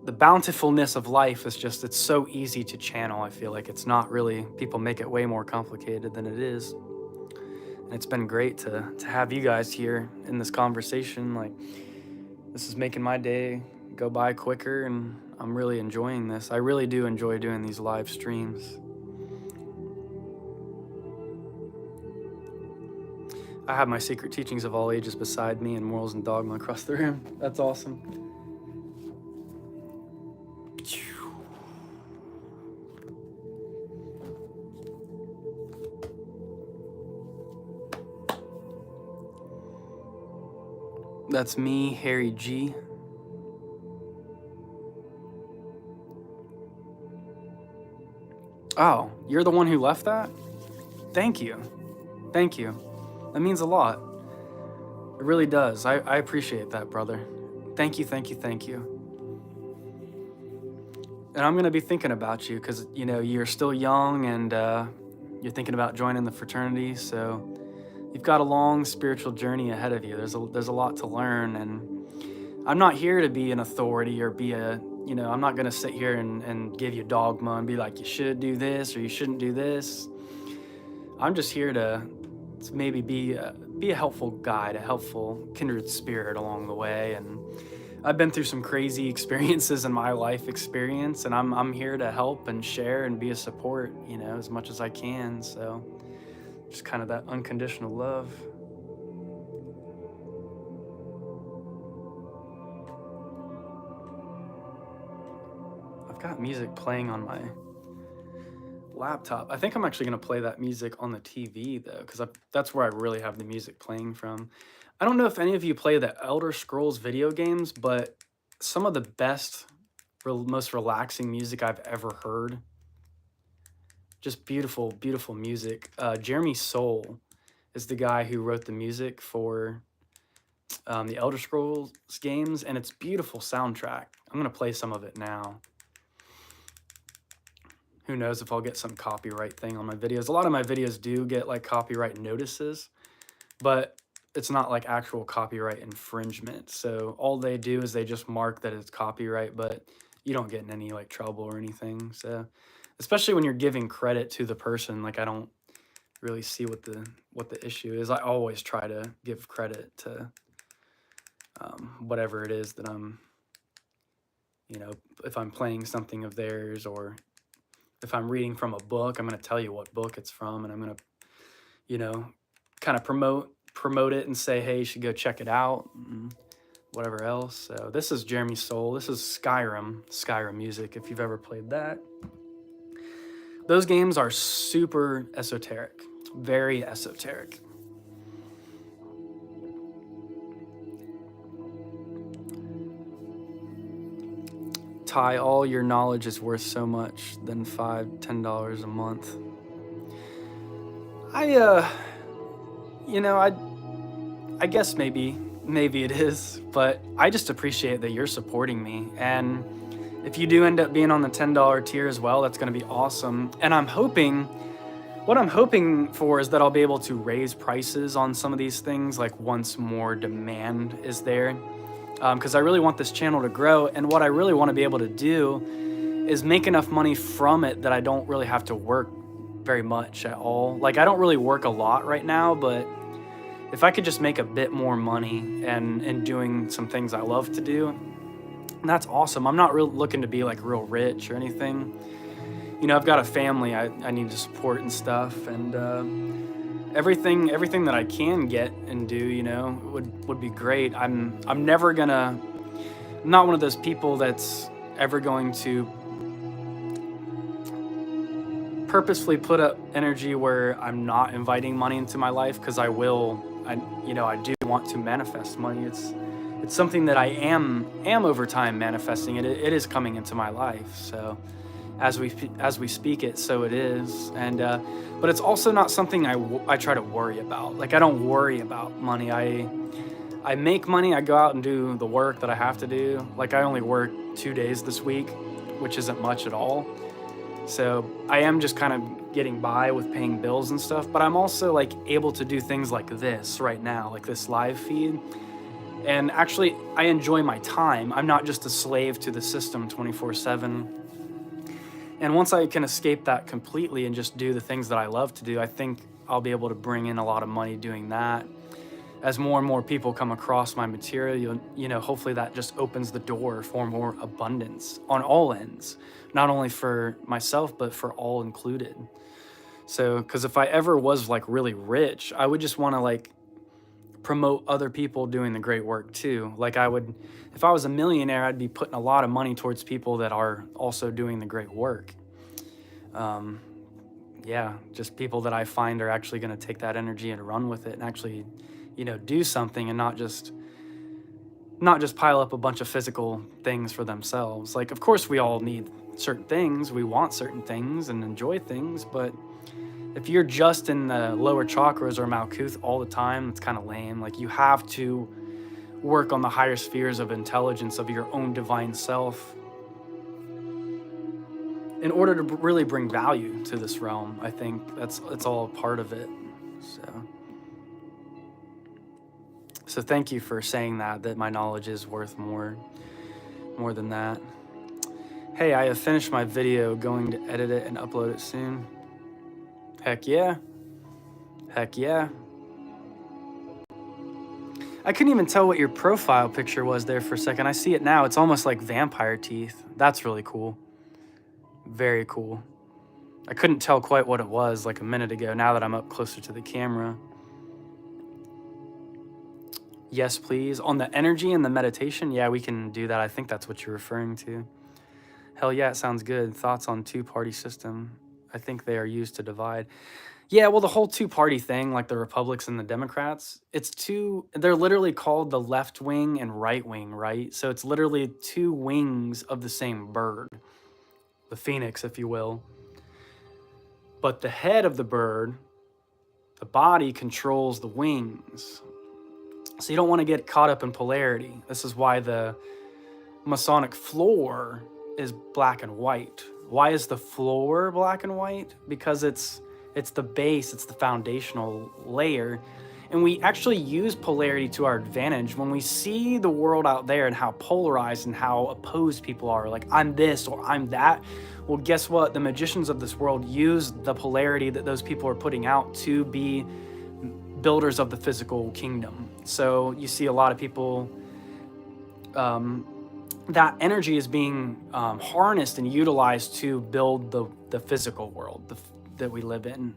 bountifulness of life is just, it's so easy to channel. I feel like it's not really, people make it way more complicated than it is. It's been great to have you guys here in this conversation. Like, this is making my day go by quicker, and I'm really enjoying this. I really do enjoy doing these live streams. I have my secret teachings of all ages beside me and morals and dogma across the room. That's awesome. That's me, Harry G. Oh, you're the one who left that? Thank you. Thank you. That means a lot. It really does. I appreciate that, brother. Thank you, thank you, thank you. And I'm going to be thinking about you because, you know, you're still young and you're thinking about joining the fraternity. So you've got a long spiritual journey ahead of you. There's a lot to learn. And I'm not here to be an authority or be I'm not going to sit here and give you dogma and be like, you should do this or you shouldn't do this. I'm just here to maybe be a helpful guide, a helpful kindred spirit along the way. And I've been through some crazy experiences in my life experience, and I'm here to help and share and be a support, you know, as much as I can. So just kind of that unconditional love. I've got music playing on my laptop. I think I'm actually going to play that music on the TV though, because that's where I really have the music playing from. I don't know if any of you play the Elder Scrolls video games, but some of the best, most relaxing music I've ever heard. Just beautiful, beautiful music. Jeremy Soule is the guy who wrote the music for the Elder Scrolls games, and it's beautiful soundtrack. I'm going to play some of it now. Who knows if I'll get some copyright thing on my videos. A lot of my videos do get like copyright notices, but it's not like actual copyright infringement. So all they do is they just mark that it's copyright, but you don't get in any like trouble or anything. So especially when you're giving credit to the person, like I don't really see what the issue is. I always try to give credit to whatever it is that I'm, you know, if I'm playing something of theirs, or if I'm reading from a book, I'm going to tell you what book it's from, and I'm going to, you know, kind of promote it and say, hey, you should go check it out, and whatever else. So this is Jeremy Soule. This is Skyrim music, if you've ever played that. Those games are super esoteric, very esoteric. Ty, all your knowledge is worth so much than $5-10 a month. I guess maybe it is, but I just appreciate that you're supporting me. And if you do end up being on the $10 tier as well, that's going to be awesome. And what I'm hoping for is that I'll be able to raise prices on some of these things, like once more demand is there. Because I really want this channel to grow, and what I really want to be able to do is make enough money from it that I don't really have to work very much at all. Like, I don't really work a lot right now, but if I could just make a bit more money and doing some things I love to do, that's awesome. I'm not really looking to be like real rich or anything. You know, I've got a family I need to support and stuff, and everything that I can get and do, you know, would be great. I'm not one of those people that's ever going to purposefully put up energy where I'm not inviting money into my life, because I do want to manifest money. It's something that I am over time manifesting. It is coming into my life. So as we speak it, so it is. And but it's also not something I try to worry about. Like, I don't worry about money. I make money. I go out and do the work that I have to do. Like, I only work 2 days this week, which isn't much at all. So I am just kind of getting by with paying bills and stuff. But I'm also like able to do things like this right now, like this live feed. And actually, I enjoy my time. I'm not just a slave to the system 24/7. And once I can escape that completely and just do the things that I love to do, I think I'll be able to bring in a lot of money doing that. As more and more people come across my material, you know, hopefully that just opens the door for more abundance on all ends, not only for myself, but for all included. So, because if I ever was like really rich, I would just want to like promote other people doing the great work too. Like I would, if I was a millionaire, I'd be putting a lot of money towards people that are also doing the great work. Yeah, just people that I find are actually going to take that energy and run with it and actually, you know, do something and not just pile up a bunch of physical things for themselves. Like, of course, we all need certain things. We want certain things and enjoy things, but if you're just in the lower chakras or Malkuth all the time, it's kind of lame. Like, you have to work on the higher spheres of intelligence of your own divine self in order to really bring value to this realm. I think it's all a part of it. So thank you for saying that my knowledge is worth more than that. Hey, I have finished my video, going to edit it and upload it soon. Heck yeah. Heck yeah. I couldn't even tell what your profile picture was there for a second. I see it now. It's almost like vampire teeth. That's really cool. Very cool. I couldn't tell quite what it was like a minute ago, now that I'm up closer to the camera. Yes, please. On the energy and the meditation, yeah, we can do that. I think that's what you're referring to. Hell yeah, it sounds good. Thoughts on two-party system? I think they are used to divide. Yeah, well, the whole two-party thing, like the Republicans and the Democrats, they're literally called the left wing and right wing, right? So it's literally two wings of the same bird, the phoenix, if you will. But the head of the bird, the body, controls the wings. So you don't want to get caught up in polarity. This is why the Masonic floor is black and white. Why is the floor black and white? Because it's the base, it's the foundational layer. And we actually use polarity to our advantage when we see the world out there and how polarized and how opposed people are. Like, I'm this or I'm that. Well, guess what? The magicians of this world use the polarity that those people are putting out to be builders of the physical kingdom. So you see a lot of people, that energy is being harnessed and utilized to build the physical world that we live in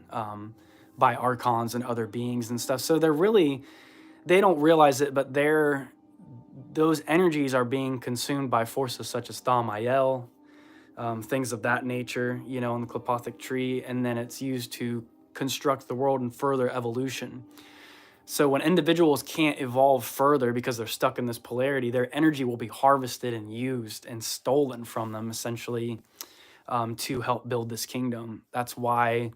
by archons and other beings and stuff. So they don't realize it, but those energies are being consumed by forces such as Thamael, things of that nature, you know, in the Qliphothic tree, and then it's used to construct the world in further evolution. So when individuals can't evolve further because they're stuck in this polarity, their energy will be harvested and used and stolen from them, essentially, to help build this kingdom. That's why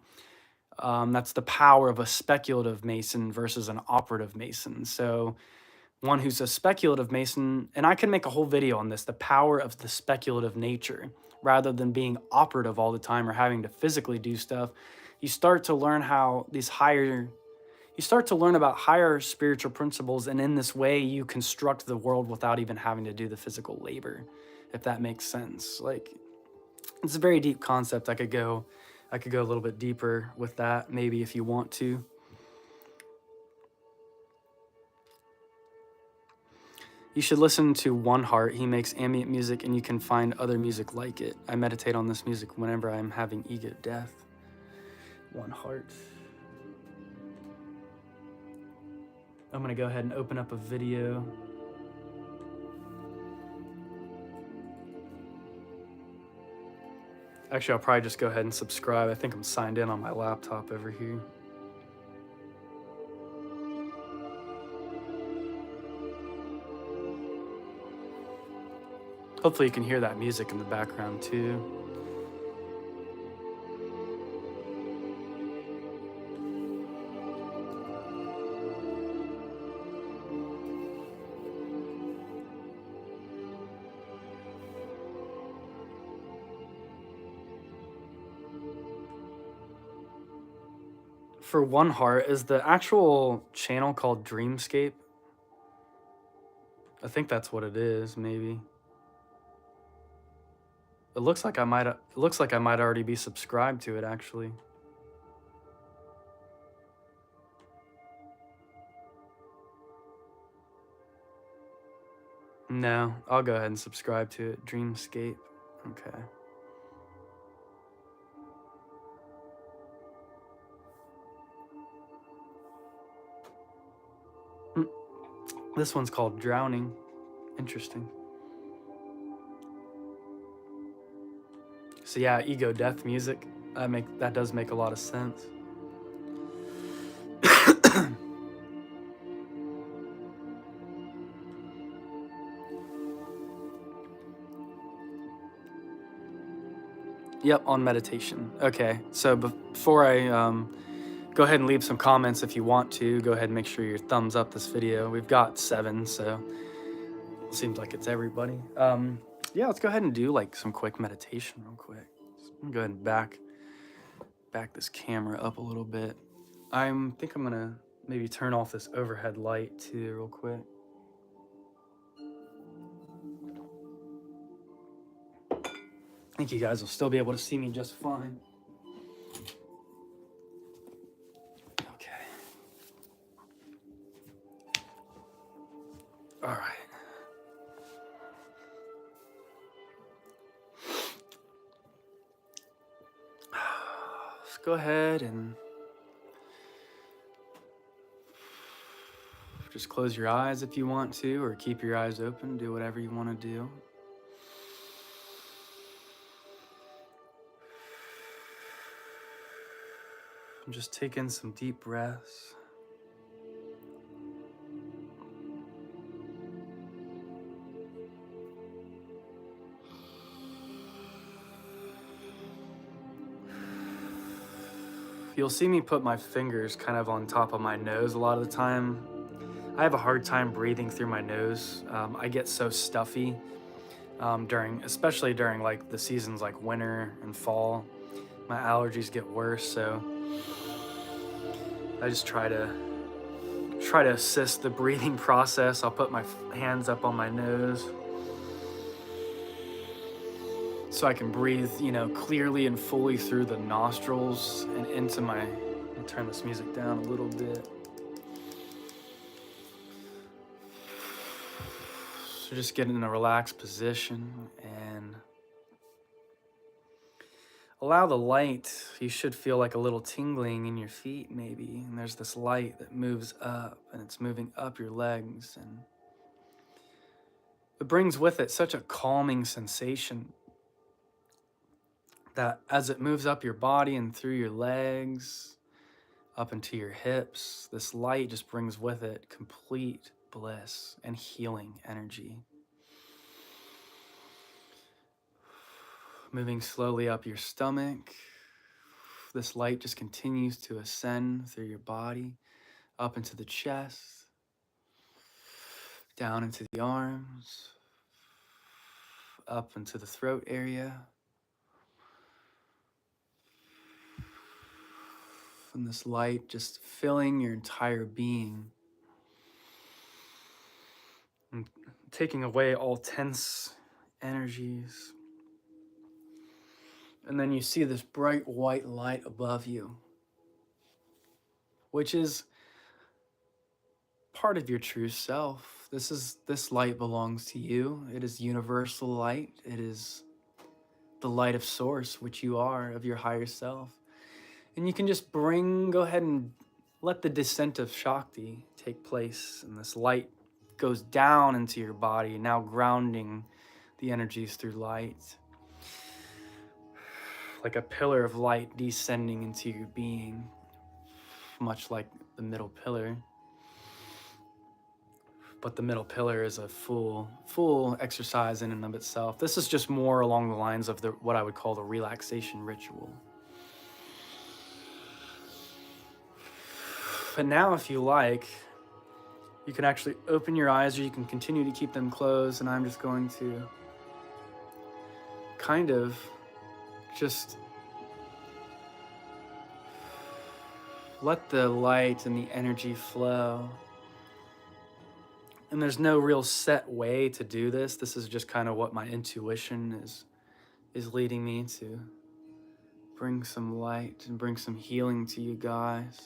that's the power of a speculative Mason versus an operative Mason. So one who's a speculative Mason, and I can make a whole video on this, the power of the speculative nature, rather than being operative all the time or having to physically do stuff, you start to learn about higher spiritual principles, and in this way you construct the world without even having to do the physical labor, if that makes sense. Like, it's a very deep concept. I could go a little bit deeper with that, maybe, if you want to. You should listen to One Heart. He makes ambient music, and you can find other music like it. I meditate on this music whenever I'm having ego death. One Heart. I'm gonna go ahead and open up a video. Actually, I'll probably just go ahead and subscribe. I think I'm signed in on my laptop over here. Hopefully you can hear that music in the background too. For One Heart, is the actual channel called Dreamscape? I think that's what it is, maybe. It looks like I might already be subscribed to it, actually. No, I'll go ahead and subscribe to it. Dreamscape. Okay. This one's called Drowning. Interesting. So yeah, ego death music. That does make a lot of sense. Yep, on meditation. Okay, so before I go ahead and leave some comments if you want to. Go ahead and make sure you thumbs up this video. We've got 7, so it seems like it's everybody. Yeah, let's go ahead and do like some quick meditation real quick. I'm gonna go ahead and back this camera up a little bit. I think I'm gonna maybe turn off this overhead light too real quick. I think you guys will still be able to see me just fine. Okay. All right. Let's go ahead and just close your eyes if you want to, or keep your eyes open. Do whatever you want to do. And just take in some deep breaths. You'll see me put my fingers kind of on top of my nose a lot of the time. I have a hard time breathing through my nose. I get so stuffy especially during like the seasons like winter and fall. My allergies get worse, so I just try to assist the breathing process. I'll put my hands up on my nose so I can breathe, clearly and fully through the nostrils and into I'll turn this music down a little bit. So just get in a relaxed position and allow the light. You should feel like a little tingling in your feet maybe. And there's this light that moves up and it's moving up your legs. And it brings with it such a calming sensation that as it moves up your body and through your legs, up into your hips, this light just brings with it complete bliss and healing energy. Moving slowly up your stomach, this light just continues to ascend through your body, up into the chest, down into the arms, up into the throat area. And this light just filling your entire being and taking away all tense energies. And then you see this bright white light above you, which is part of your true self. This light belongs to you. It is universal light. It is the light of source, which you are, of your higher self. And you can just go ahead and let the descent of Shakti take place. And this light goes down into your body, now grounding the energies through light. Like a pillar of light descending into your being, much like the middle pillar. But the middle pillar is a full exercise in and of itself. This is just more along the lines of what I would call the relaxation ritual. But now, if you like, you can actually open your eyes, or you can continue to keep them closed, and I'm just going to kind of just let the light and the energy flow. And there's no real set way to do this. This is just kind of what my intuition is leading me to bring some light and bring some healing to you guys.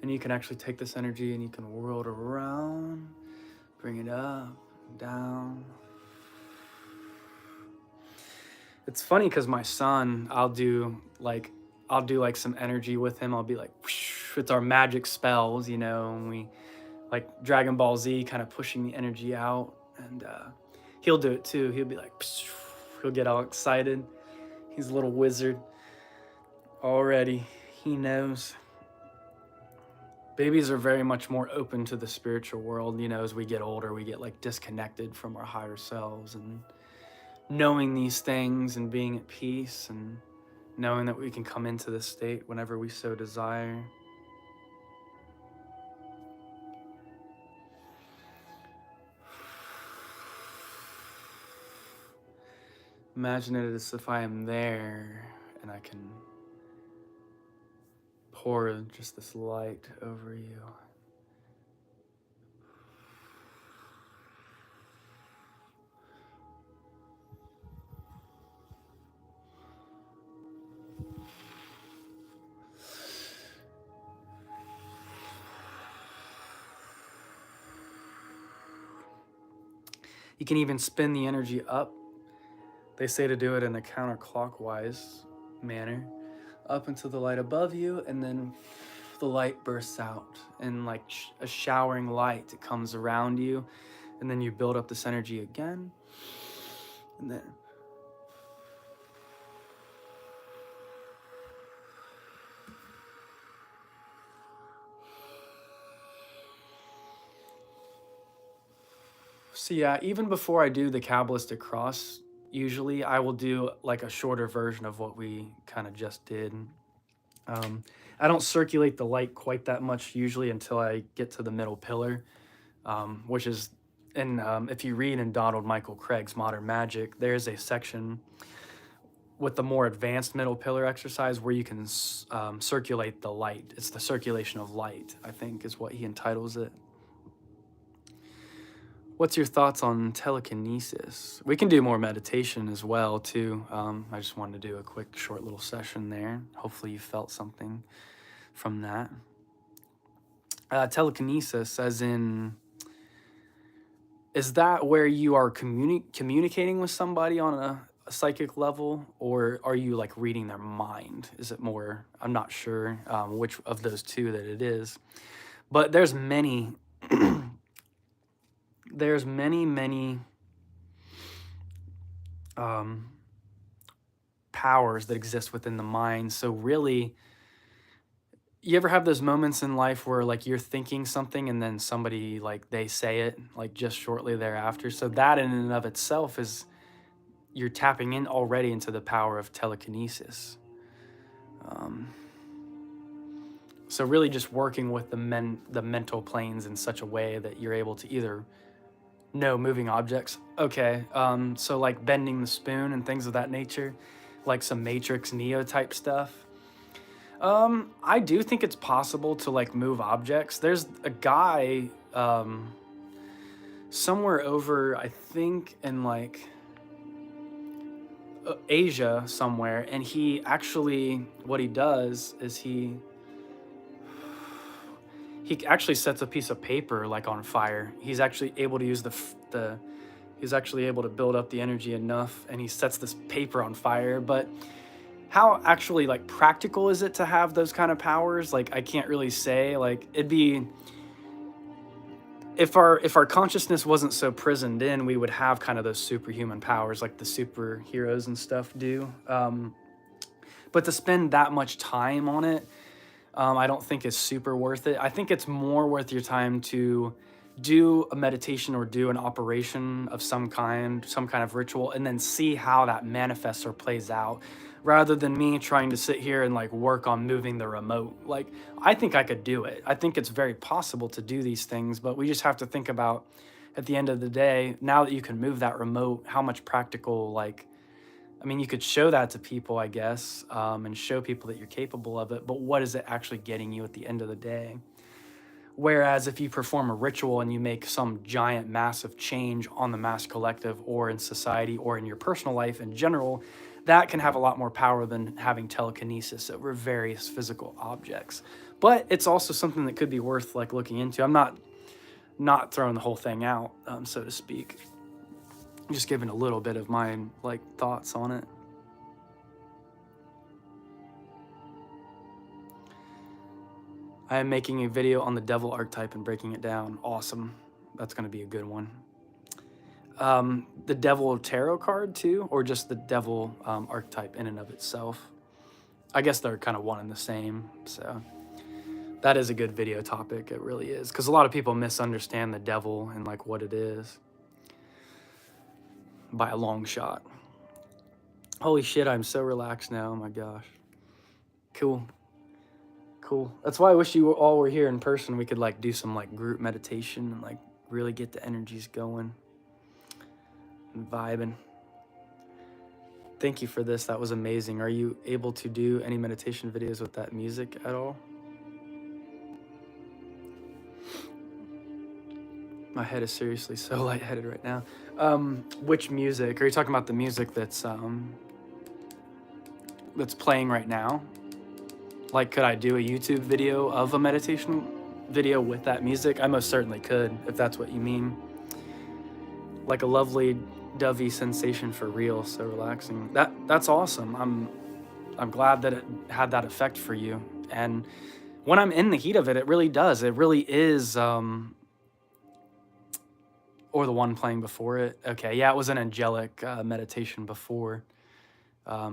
And you can actually take this energy and you can whirl it around, bring it up, down. It's funny because my son, I'll do like some energy with him. I'll be like, whoosh, it's our magic spells, you know, and we like Dragon Ball Z, kind of pushing the energy out. And he'll do it too. He'll be like, psh, he'll get all excited. He's a little wizard already. He knows. Babies are very much more open to the spiritual world. You know, as we get older, we get like disconnected from our higher selves, and knowing these things and being at peace and knowing that we can come into this state whenever we so desire. Imagine it as if I am there and I can pour just this light over you. You can even spin the energy up. They say to do it in a counterclockwise manner, up into the light above you, and then the light bursts out, and like a showering light, it comes around you, and then you build up this energy again, and then so yeah, even before I do the Kabbalistic cross, usually I will do like a shorter version of what we kind of just did. I don't circulate the light quite that much usually until I get to the middle pillar, which is, and if you read in Donald Michael Craig's Modern Magic, there's a section with the more advanced middle pillar exercise where you can circulate the light. It's the circulation of light, I think, is what he entitles it. What's your thoughts on telekinesis? We can do more meditation as well, too. I just wanted to do a quick, short little session there. Hopefully you felt something from that. Telekinesis, as in, is that where you are communicating with somebody on a psychic level, or are you like reading their mind? Is it more, I'm not sure which of those two that it is, but there's many there's many powers that exist within the mind. So really, you ever have those moments in life where like you're thinking something and then somebody, like, they say it like just shortly thereafter? So that in and of itself is, you're tapping in already into the power of telekinesis. So really just working with the mental planes in such a way that you're able to either know moving objects. Okay, so like bending the spoon and things of that nature, like some Matrix Neo type stuff. I do think it's possible to like move objects. There's a guy somewhere over, I think in like Asia somewhere, and he actually, what he does is he actually sets a piece of paper like on fire. He's actually able to use he's actually able to build up the energy enough, and he sets this paper on fire. But how actually like practical is it to have those kind of powers? Like, I can't really say. Like, it'd be, if our consciousness wasn't so prisoned in, we would have kind of those superhuman powers like the superheroes and stuff do. But to spend that much time on it, I don't think is super worth it. I think it's more worth your time to do a meditation or do an operation of some kind of ritual, and then see how that manifests or plays out, rather than me trying to sit here and like work on moving the remote. Like, I think I could do it. I think it's very possible to do these things, but we just have to think about, at the end of the day, now that you can move that remote, how much practical, like, I mean, you could show that to people, I guess, and show people that you're capable of it, but what is it actually getting you at the end of the day? Whereas if you perform a ritual and you make some giant, massive change on the mass collective or in society or in your personal life in general, that can have a lot more power than having telekinesis over various physical objects. But it's also something that could be worth like looking into. I'm not throwing the whole thing out, so to speak. I'm just giving a little bit of my like thoughts on it. I am making a video on the devil archetype and breaking it down. Awesome. That's going to be a good one. The devil tarot card too, or just the devil archetype in and of itself. I guess they're kind of one and the same. So that is a good video topic. It really is. Because a lot of people misunderstand the devil and like what it is. By a long shot. Holy shit, I'm so relaxed now. Oh my gosh. Cool. Cool. That's why I wish you all were here in person. We could like do some like group meditation and like really get the energies going and vibing. Thank you for this. That was amazing. Are you able to do any meditation videos with that music at all? My head is seriously so lightheaded right now. Which music? Are you talking about the music that's playing right now? Like, could I do a YouTube video of a meditation video with that music? I most certainly could, if that's what you mean. Like a lovely, dovey sensation for real, so relaxing. That's awesome. I'm glad that it had that effect for you. And when I'm in the heat of it, it really does. It really is, or the one playing before it. Okay, yeah, it was an angelic meditation before.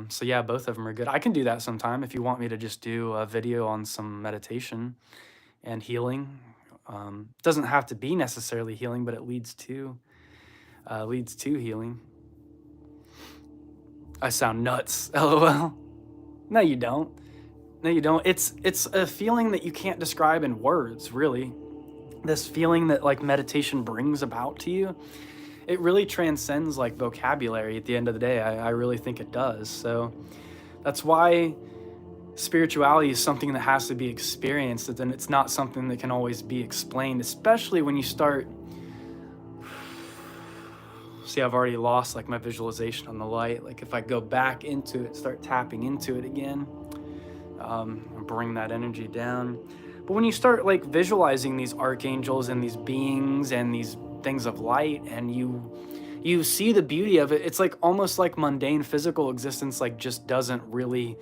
So yeah, both of them are good. I can do that sometime if you want me to just do a video on some meditation and healing. Doesn't have to be necessarily healing, but it leads to healing. I sound nuts, LOL. No, you don't. No, you don't. It's a feeling that you can't describe in words, really. This feeling that like meditation brings about to you. It really transcends like vocabulary at the end of the day. I really think it does. So that's why spirituality is something that has to be experienced, and it's not something that can always be explained, especially when you start. See, I've already lost like my visualization on the light. Like if I go back into it, start tapping into it again, bring that energy down. But when you start like visualizing these archangels and these beings and these things of light, and you see the beauty of it, it's like almost like mundane physical existence like just doesn't really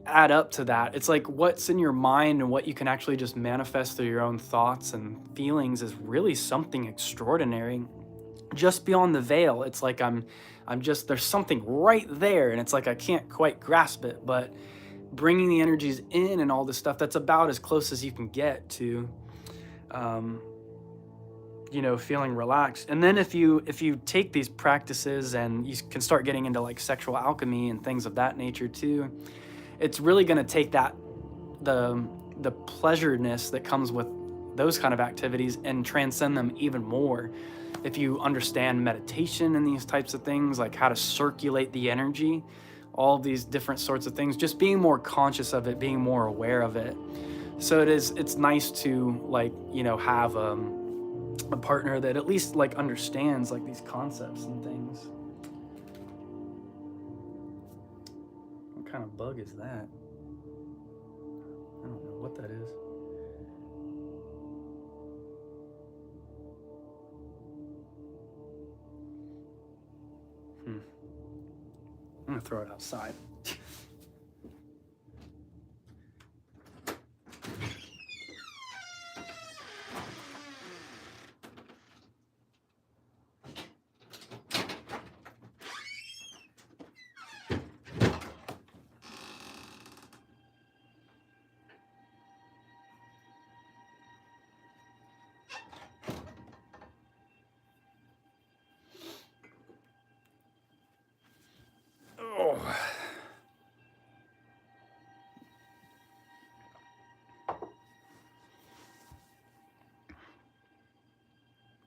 add up to that. It's like what's in your mind and what you can actually just manifest through your own thoughts and feelings is really something extraordinary. Just beyond the veil, it's like I'm just, there's something right there, and it's like I can't quite grasp it, but bringing the energies in and all this stuff, that's about as close as you can get to you know, feeling relaxed. And then if you take these practices and you can start getting into like sexual alchemy and things of that nature too, it's really going to take that the pleasureness that comes with those kind of activities and transcend them even more. If you understand meditation and these types of things, like how to circulate the energy, all these different sorts of things, just being more conscious of it, being more aware of it. So it's nice to like, you know, have a partner that at least like understands like these concepts and things. What kind of bug is that? I don't know what that is. I'm gonna throw it outside.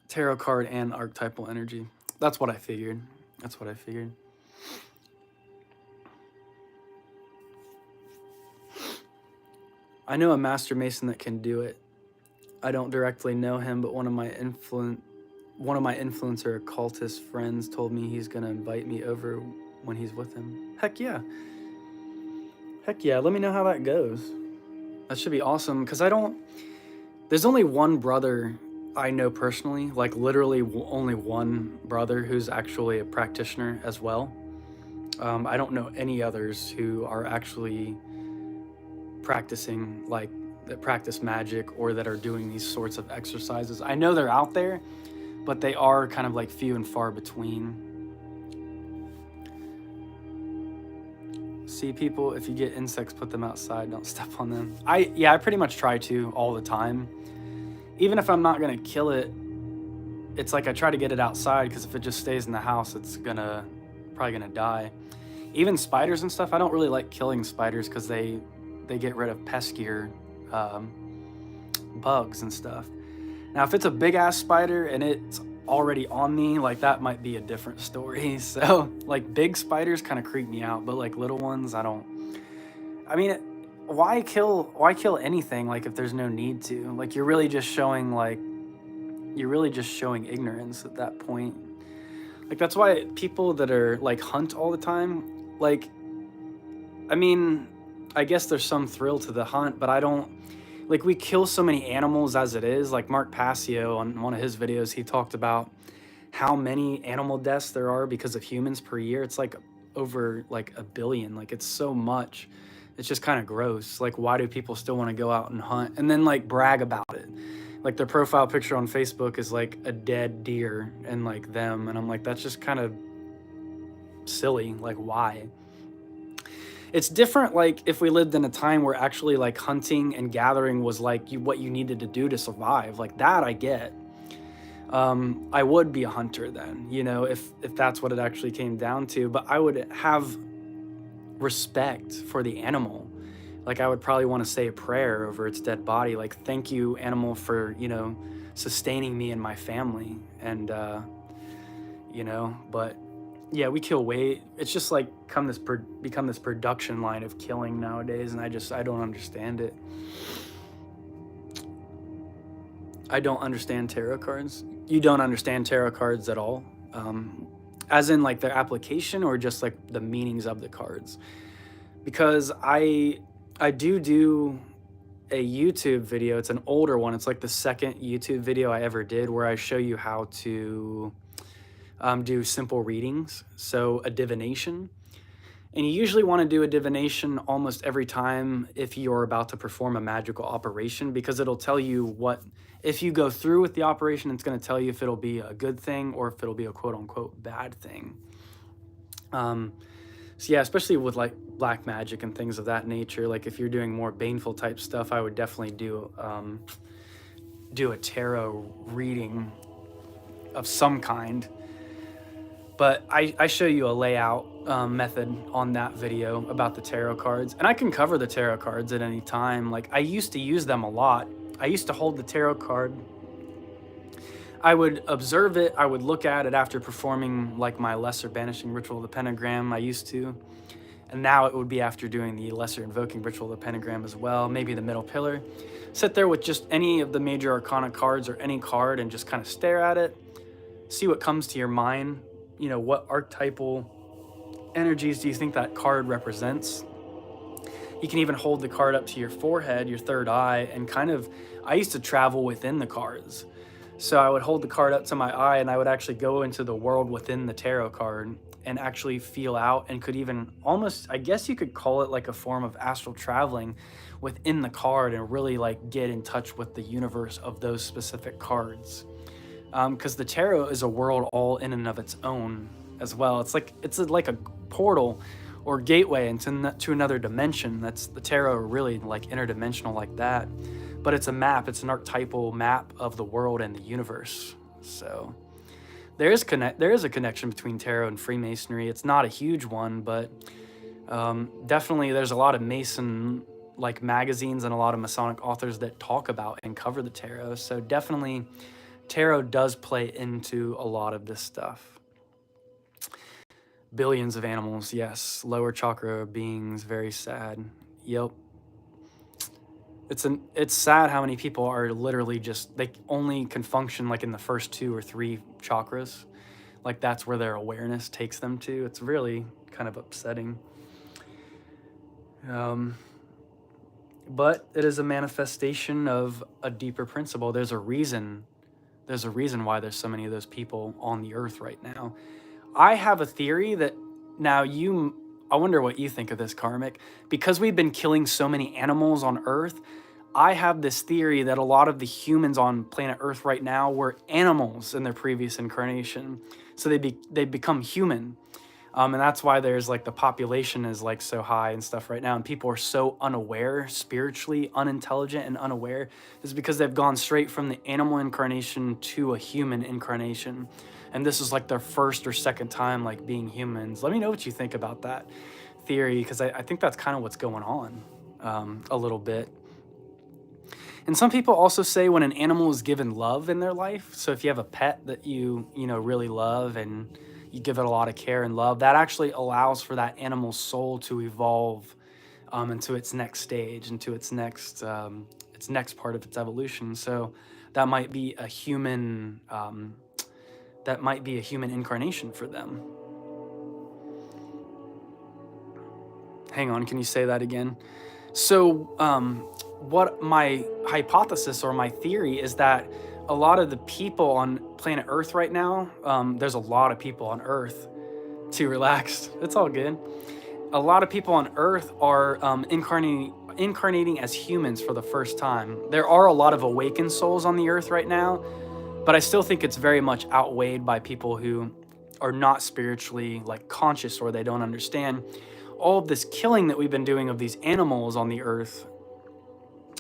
Tarot card and archetypal energy. That's what I figured. That's what I figured. I know a master mason that can do it. I don't directly know him, but one of my influencer occultist friends told me he's gonna invite me over when he's with him. Heck yeah. Heck yeah, let me know how that goes. That should be awesome, because there's only one brother I know personally, like literally only one brother who's actually a practitioner as well. I don't know any others who are actually practicing, like that practice magic or that are doing these sorts of exercises. I know they're out there, but they are kind of like few and far between. See, people, if you get insects, put them outside, don't step on them. I pretty much try to all the time. Even if I'm not gonna kill it, it's like I try to get it outside, because if it just stays in the house, it's probably gonna die. Even spiders and stuff, I don't really like killing spiders because they get rid of peskier bugs and stuff. Now, if it's a big ass spider and it's already on me, like that might be a different story. So like big spiders kind of creep me out, but like little ones, I mean, why kill anything, like if there's no need to? Like you're really just showing ignorance at that point. Like that's why people that are like hunt all the time, like, I mean, I guess there's some thrill to the hunt, but I don't, like, we kill so many animals as it is. Like Mark Passio, on one of his videos, he talked about how many animal deaths there are because of humans per year. It's like over like 1 billion. Like it's so much. It's just kind of gross. Like, why do people still want to go out and hunt and then like brag about it? Like their profile picture on Facebook is like a dead deer and like them. And I'm like, that's just kind of silly. Like, why? It's different, like, if we lived in a time where actually, like, hunting and gathering was, like, what you needed to do to survive. Like, that I get. I would be a hunter then, you know, if that's what it actually came down to. But I would have respect for the animal. Like, I would probably want to say a prayer over its dead body. Like, thank you, animal, for, you know, sustaining me and my family. And, you know, but... yeah, we kill way. It's just like become this production line of killing nowadays, and I don't understand it. I don't understand tarot cards. You don't understand tarot cards at all, as in like their application or just like the meanings of the cards. Because I do a YouTube video. It's an older one. It's like the second YouTube video I ever did, where I show you how to do simple readings, so a divination. And you usually want to do a divination almost every time if you're about to perform a magical operation, because it'll tell you what, if you go through with the operation, it's going to tell you if it'll be a good thing or if it'll be a quote-unquote bad thing. So yeah, especially with like black magic and things of that nature, like if you're doing more baneful type stuff, I would definitely do a tarot reading of some kind. But I show you a layout method on that video about the tarot cards. And I can cover the tarot cards at any time. Like, I used to use them a lot. I used to hold the tarot card. I would observe it. I would look at it after performing, like, my lesser banishing ritual of the pentagram. I used to. And now it would be after doing the lesser invoking ritual of the pentagram as well. Maybe the middle pillar. Sit there with just any of the major arcana cards or any card and just kind of stare at it. See what comes to your mind. You know, what archetypal energies do you think that card represents? You can even hold the card up to your forehead, your third eye, and kind of, I used to travel within the cards. So I would hold the card up to my eye and I would actually go into the world within the tarot card and actually feel out, and could even almost, I guess you could call it like a form of astral traveling within the card and really like get in touch with the universe of those specific cards. Because the tarot is a world all in and of its own as well. It's like a portal or gateway to another dimension. That's the tarot, really like interdimensional like that. But it's a map. It's an archetypal map of the world and the universe. So there is a connection between tarot and Freemasonry. It's not a huge one, but definitely there's a lot of Mason like magazines and a lot of Masonic authors that talk about and cover the tarot. So definitely tarot does play into a lot of this stuff. Billions of animals, yes. Lower chakra beings, very sad. Yep. It's sad how many people are literally just, they only can function like in the first 2 or 3 chakras. Like that's where their awareness takes them to. It's really kind of upsetting. but it is a manifestation of a deeper principle. There's a reason why there's so many of those people on the earth right now. I have a theory that I wonder what you think of this, Karmic. Because we've been killing so many animals on earth, I have this theory that a lot of the humans on planet Earth right now were animals in their previous incarnation. So they become human. And that's why there's like the population is like so high and stuff right now. And people are so unaware, spiritually unintelligent and unaware, is because they've gone straight from the animal incarnation to a human incarnation. And this is like their first or second time like being humans. Let me know what you think about that theory, because I think that's kind of what's going on a little bit. And some people also say when an animal is given love in their life, so if you have a pet that you really love and you give it a lot of care and love, that actually allows for that animal's soul to evolve into its next stage, into its next part of its evolution. So that might be a human incarnation for them. Hang on, can you say that again? So what my hypothesis or my theory is that a lot of the people on planet Earth right now, there's a lot of people on Earth. Too relaxed. It's all good. A lot of people on Earth are incarnating as humans for the first time. There are a lot of awakened souls on the Earth right now, but I still think it's very much outweighed by people who are not spiritually like conscious, or they don't understand all of this killing that we've been doing of these animals on the Earth.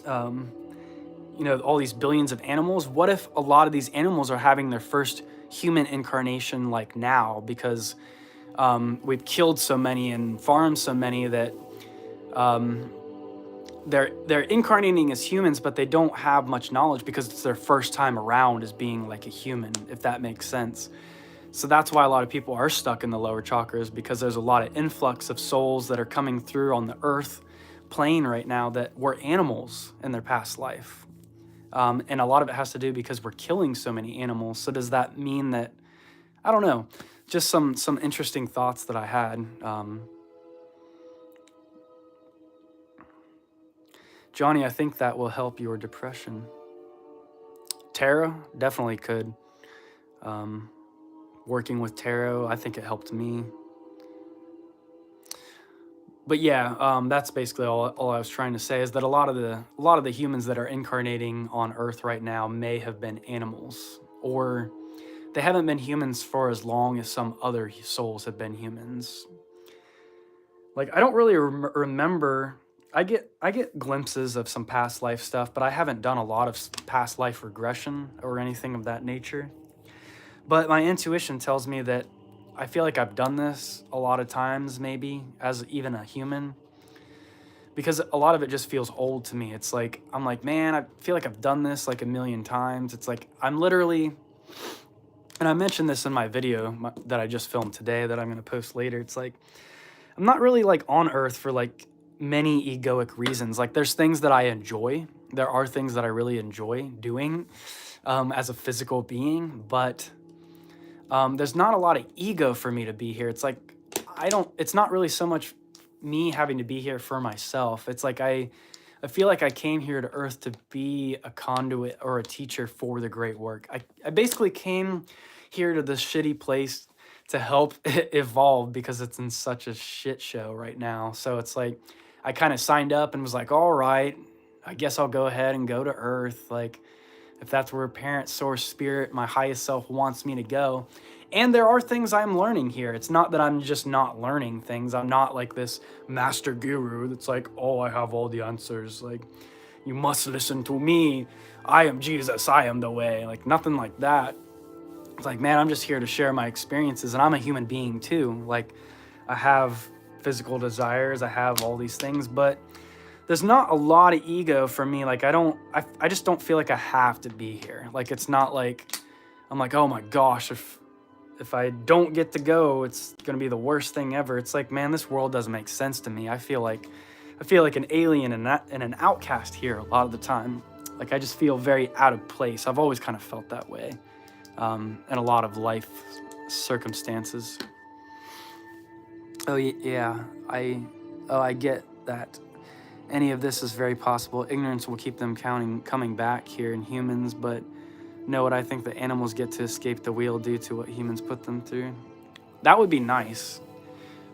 All these billions of animals. What if a lot of these animals are having their first human incarnation like now, because we've killed so many and farmed so many that they're incarnating as humans, but they don't have much knowledge because it's their first time around as being like a human, if that makes sense. So that's why a lot of people are stuck in the lower chakras, because there's a lot of influx of souls that are coming through on the earth plane right now that were animals in their past life. And a lot of it has to do because we're killing so many animals. So does that mean that, I don't know, just some interesting thoughts that I had. Johnny, I think that will help your depression. Tarot definitely could. Working with tarot, I think it helped me. But yeah, that's basically all I was trying to say, is that a lot of the humans that are incarnating on Earth right now may have been animals, or they haven't been humans for as long as some other souls have been humans. Like, I don't really remember. I get glimpses of some past life stuff, but I haven't done a lot of past life regression or anything of that nature. But my intuition tells me that I feel like I've done this a lot of times, maybe as even a human, because a lot of it just feels old to me. It's like, I'm like, man, I feel like I've done this like a million times. It's like I'm literally, and I mentioned this in my video that I just filmed today that I'm going to post later. It's like, I'm not really like on Earth for like many egoic reasons. Like, there's things that I enjoy. There are things that I really enjoy doing as a physical being, but there's not a lot of ego for me to be here. It's like, it's not really so much me having to be here for myself. It's like, I feel like I came here to Earth to be a conduit or a teacher for the great work. I basically came here to this shitty place to help it evolve, because it's in such a shit show right now. So it's like, I kind of signed up and was like, all right, I guess I'll go ahead and go to Earth. Like, if that's where parent, source, spirit, my highest self wants me to go. And there are things I'm learning here. It's not that I'm just not learning things. I'm not like this master guru that's like, oh, I have all the answers. Like, you must listen to me. I am Jesus. I am the way. Like, nothing like that. It's like, man, I'm just here to share my experiences, and I'm a human being too. Like, I have physical desires. I have all these things, but there's not a lot of ego for me. Like, I just don't feel like I have to be here. Like, it's not like I'm like, oh my gosh, if I don't get to go, it's gonna be the worst thing ever. It's like, man, this world doesn't make sense to me. I feel like an alien and an outcast here a lot of the time. Like, I just feel very out of place. I've always kind of felt that way in a lot of life circumstances. Oh yeah, I get that. Any of this is very possible. Ignorance will keep them coming back here in humans, but know what I think that animals get to escape the wheel due to what humans put them through. That would be nice.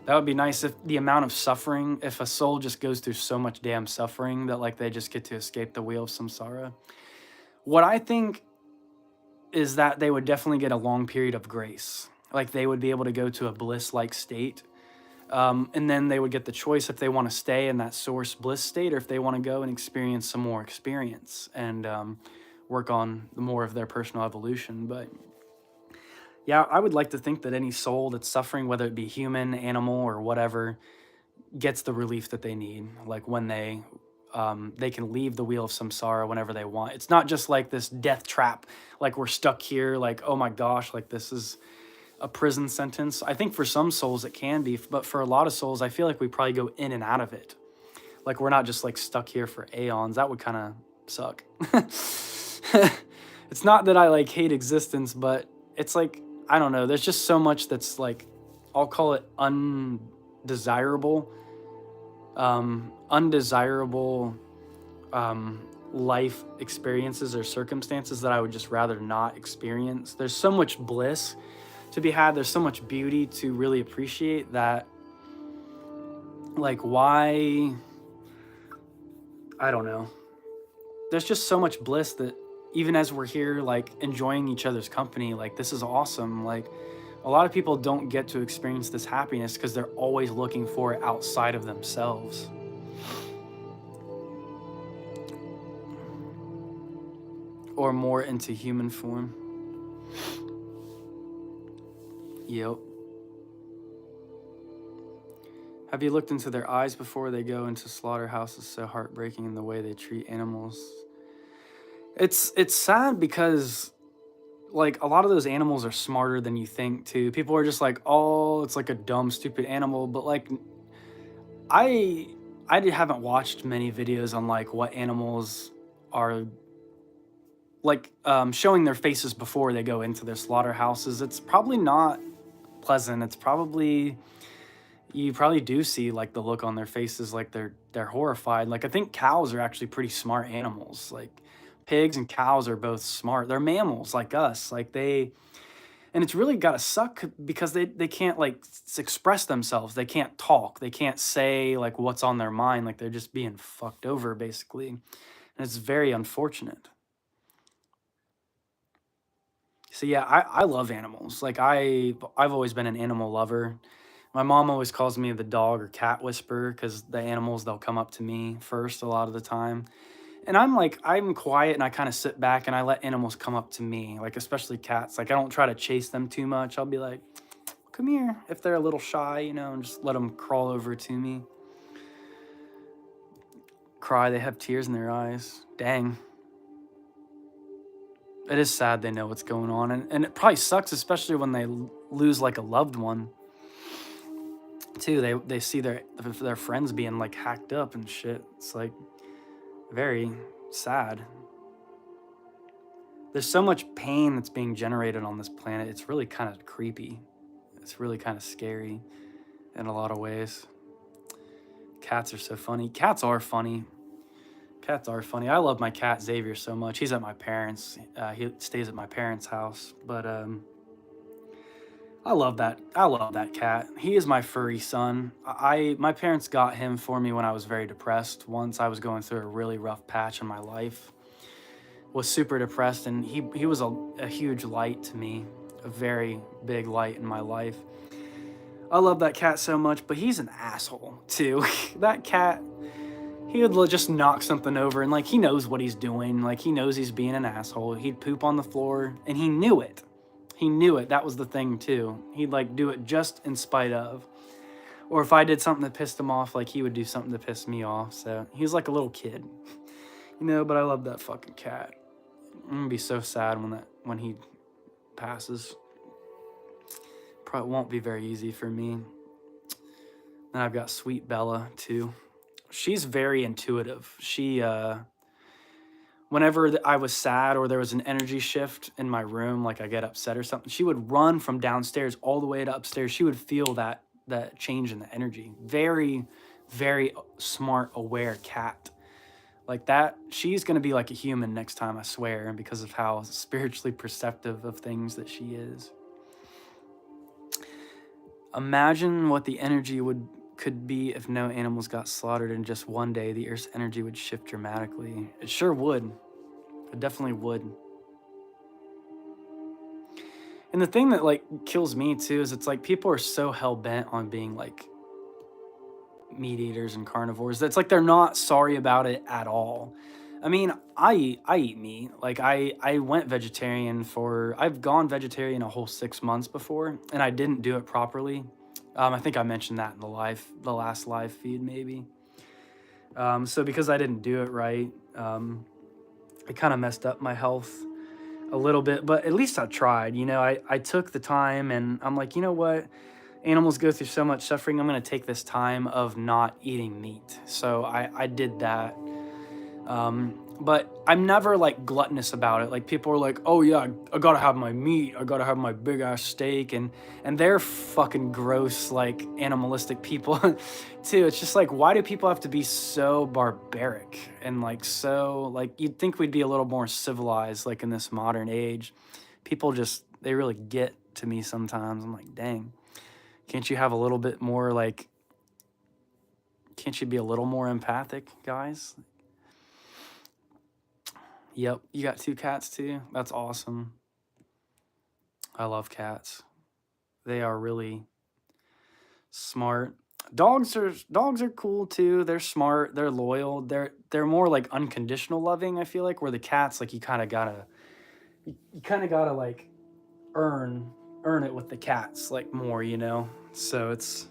That would be nice if the amount of suffering, if a soul just goes through so much damn suffering that like they just get to escape the wheel of samsara. What I think is that they would definitely get a long period of grace. Like they would be able to go to a bliss-like state. And then they would get the choice if they want to stay in that source bliss state or if they want to go and experience some more experience and work on more of their personal evolution. But yeah, I would like to think that any soul that's suffering, whether it be human, animal, or whatever, gets the relief that they need. Like when they can leave the wheel of samsara whenever they want. It's not just like this death trap, like we're stuck here, like, oh my gosh, like this is a prison sentence. I think for some souls it can be, but for a lot of souls, I feel like we probably go in and out of it. Like we're not just like stuck here for aeons. That would kind of suck. It's not that I like hate existence, but it's like, I don't know. There's just so much that's like, I'll call it undesirable life experiences or circumstances that I would just rather not experience. There's so much bliss to be had. There's so much beauty to really appreciate that. Like, why? I don't know. There's just so much bliss that even as we're here, like enjoying each other's company, like this is awesome. Like a lot of people don't get to experience this happiness because they're always looking for it outside of themselves. Or more into human form. Yep. Have you looked into their eyes before they go into slaughterhouses? So heartbreaking in the way they treat animals. It's sad because like a lot of those animals are smarter than you think too. People are just like, oh, it's like a dumb, stupid animal. But like, I haven't watched many videos on like what animals are like showing their faces before they go into their slaughterhouses. It's probably not pleasant. It's probably, you probably do see like the look on their faces, like they're horrified. Like I think cows are actually pretty smart animals. Like pigs and cows are both smart. They're mammals like us. Like they, and it's really gotta suck because they can't like express themselves. They can't talk. They can't say like what's on their mind. Like they're just being fucked over basically. And it's very unfortunate. So yeah, I love animals. Like I've always been an animal lover. My mom always calls me the dog or cat whisperer because the animals, they'll come up to me first a lot of the time. And I'm like, I'm quiet and I kind of sit back and I let animals come up to me, like especially cats. Like I don't try to chase them too much. I'll be like, come here, if they're a little shy, you know, and just let them crawl over to me. Cry, they have tears in their eyes. Dang. It is sad they know what's going on. And it probably sucks, especially when they lose like a loved one. Too, they see their friends being like hacked up and shit. It's like very sad. There's so much pain that's being generated on this planet. It's really kind of creepy. It's really kind of scary in a lot of ways. Cats are so funny. Cats are funny. Cats are funny. I love my cat Xavier so much. He's at my parents'. He stays at my parents' house. But I love that. I love that cat. He is my furry son. My parents got him for me when I was very depressed. Once I was going through a really rough patch in my life. Was super depressed, and he was a huge light to me. A very big light in my life. I love that cat so much, but he's an asshole too. That cat, he would just knock something over and like he knows what he's doing. Like he knows he's being an asshole. He'd poop on the floor and he knew it. He knew it. That was the thing too. He'd like do it just in spite of. Or if I did something that pissed him off, like he would do something to piss me off. So he was like a little kid, you know, but I love that fucking cat. I'm gonna be so sad when he passes. Probably won't be very easy for me. Then I've got Sweet Bella too. She's very intuitive. She, whenever I was sad or there was an energy shift in my room, like I get upset or something, she would run from downstairs all the way to upstairs. She would feel that change in the energy. Very, very smart, aware cat. Like that, she's going to be like a human next time, I swear, because of how spiritually perceptive of things that she is. Imagine what the energy could be if no animals got slaughtered in just one day. The Earth's energy would shift dramatically. It sure would. It definitely would. And the thing that like kills me too is it's like people are so hell-bent on being like meat eaters and carnivores that's like they're not sorry about it at all. I mean, I eat meat. Like I went vegetarian I've gone vegetarian a whole 6 months before, and I didn't do it properly. I think I mentioned that in the last live feed maybe. So because I didn't do it right, it kind of messed up my health a little bit, but at least I tried. You know, I took the time, and I'm like, you know what? Animals go through so much suffering. I'm going to take this time of not eating meat. So I did that. But I'm never like gluttonous about it. Like people are like, oh yeah, I gotta have my meat. I gotta have my big ass steak. And they're fucking gross, like animalistic people too. It's just like, why do people have to be so barbaric and like so like you'd think we'd be a little more civilized like in this modern age. People just, they really get to me sometimes. I'm like, dang, can't you have a little bit more like, can't you be a little more empathic, guys? Yep, you got 2 cats too? That's awesome. I love cats. They are really smart. Dogs are cool too. They're smart, they're loyal. They're more like unconditional loving, I feel like, where the cats like you kind of got to like earn it with the cats like more, you know. So it's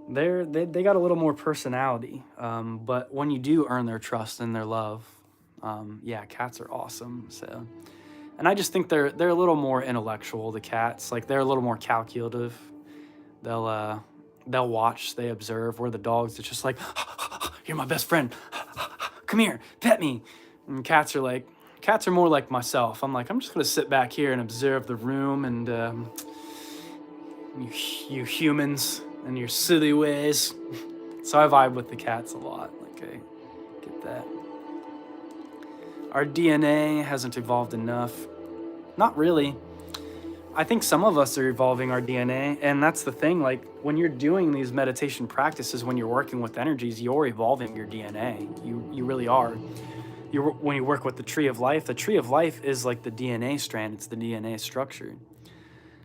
they got a little more personality. But when you do earn their trust and their love, yeah, cats are awesome. So, and I just think they're a little more intellectual. The cats, like they're a little more calculative. They'll watch, they observe. Where the dogs, it's just like, you're my best friend. Come here, pet me. And cats are more like myself. I'm like, I'm just gonna sit back here and observe the room and you humans and your silly ways. So I vibe with the cats a lot. Like I get that. Our DNA hasn't evolved enough. Not really. I think some of us are evolving our DNA, and that's the thing. Like when you're doing these meditation practices, when you're working with energies, you're evolving your DNA. You really are. When you work with the tree of life is like the DNA strand. It's the DNA structure.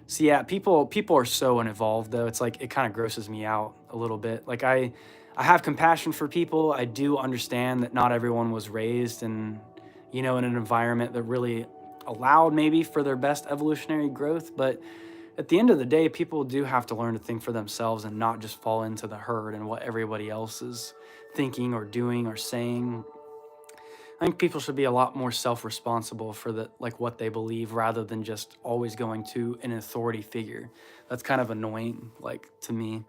So yeah, people are so unevolved though. It's like it kind of grosses me out a little bit. Like I have compassion for people. I do understand that not everyone was raised in, you know, in an environment that really allowed maybe for their best evolutionary growth. But at the end of the day, people do have to learn to think for themselves and not just fall into the herd and what everybody else is thinking or doing or saying. I think people should be a lot more self-responsible for what they believe rather than just always going to an authority figure. That's kind of annoying, like, to me.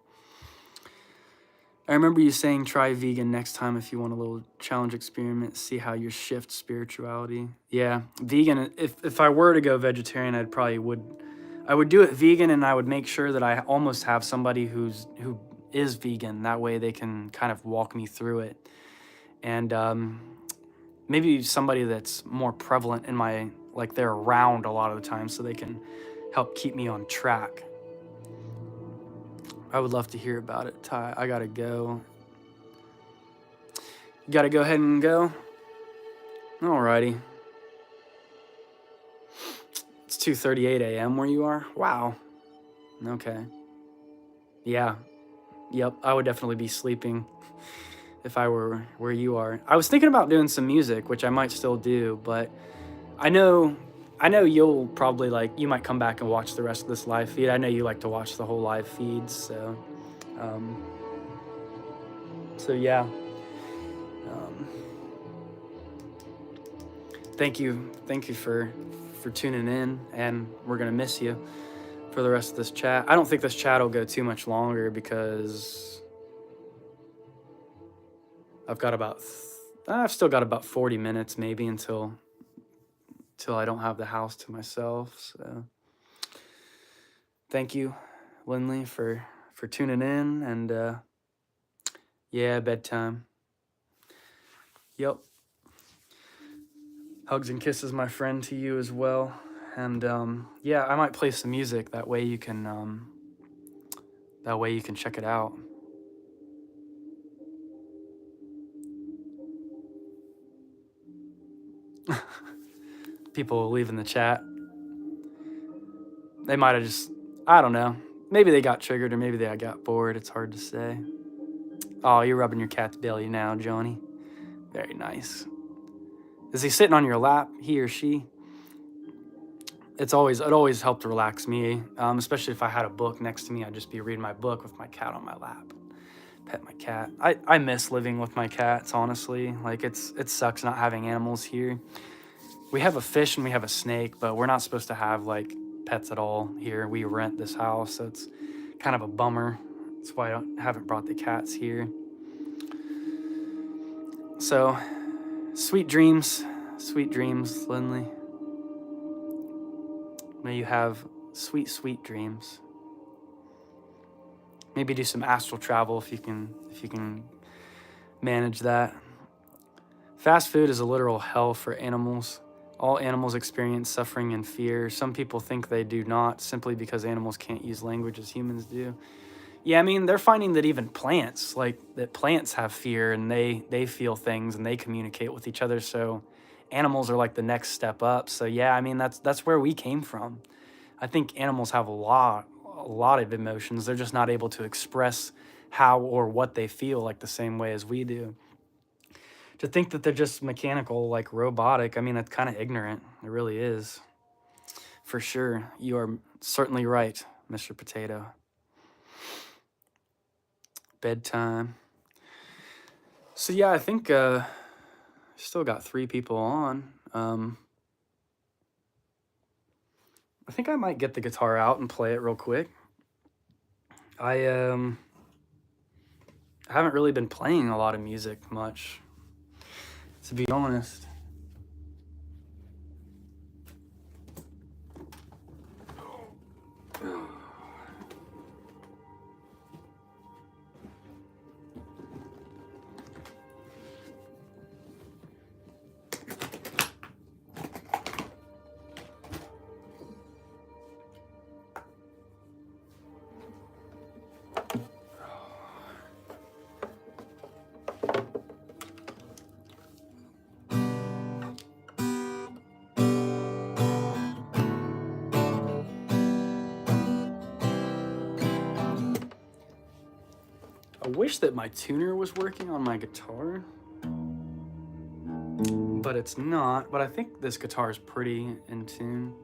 I remember you saying try vegan next time if you want a little challenge experiment, see how you shift spirituality. Yeah, vegan, if I were to go vegetarian, I would do it vegan, and I would make sure that I almost have somebody who is vegan. That way they can kind of walk me through it. And maybe somebody that's more prevalent in my, like they're around a lot of the time so they can help keep me on track. I would love to hear about it, Ty. I gotta go. You gotta go ahead and go? Alrighty. It's 2:38 a.m. where you are? Wow. Okay. Yeah. Yep, I would definitely be sleeping if I were where you are. I was thinking about doing some music, which I might still do, but I know you'll probably you might come back and watch the rest of this live feed. I know you like to watch the whole live feeds, so yeah. Thank you for tuning in, and we're gonna miss you for the rest of this chat. I don't think this chat will go too much longer because I've still got about 40 minutes maybe until I don't have the house to myself. So thank you, Lindley, for tuning in, and Yeah, bedtime. Yep. Hugs and kisses, my friend, to you as well. And yeah, I might play some music. That way you can check it out. People leaving the chat. They might have just, I don't know. Maybe they got triggered or maybe they got bored. It's hard to say. Oh, you're rubbing your cat's belly now, Johnny. Very nice. Is he sitting on your lap, he or she? It always helped relax me, especially if I had a book next to me. I'd just be reading my book with my cat on my lap. Pet my cat. I miss living with my cats, honestly. Like, it sucks not having animals here. We have a fish and we have a snake, but we're not supposed to have, like, pets at all here. We rent this house, so it's kind of a bummer. That's why I haven't brought the cats here. So, sweet dreams, Lindley. May you have sweet, sweet dreams. Maybe do some astral travel if you can manage that. Fast food is a literal hell for animals. All animals experience suffering and fear. Some people think they do not, simply because animals can't use language as humans do. Yeah, I mean, they're finding that even plants, like, that plants have fear and they feel things and they communicate with each other. So animals are like the next step up. So yeah, I mean, that's where we came from. I think animals have a lot of emotions. They're just not able to express how or what they feel like the same way as we do. To think that they're just mechanical, like robotic, I mean, that's kind of ignorant. It really is. For sure. You are certainly right, Mr. Potato. Bedtime. So yeah, I think still got 3 people on. I think I might get the guitar out and play it real quick. I haven't really been playing a lot of music much, to be honest. I wish that my tuner was working on my guitar, but it's not. But I think this guitar is pretty in tune.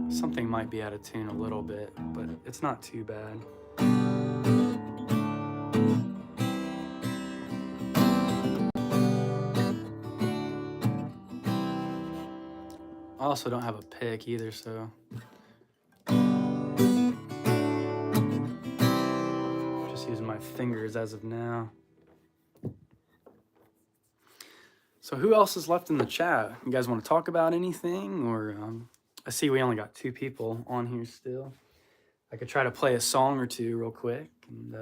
Something might be out of tune a little bit, but it's not too bad. I also don't have a pick either, so just using my fingers as of now. So who else is left in the chat? You guys want to talk about anything? Or I see we only got 2 people on here still. I could try to play a song or 2 real quick. And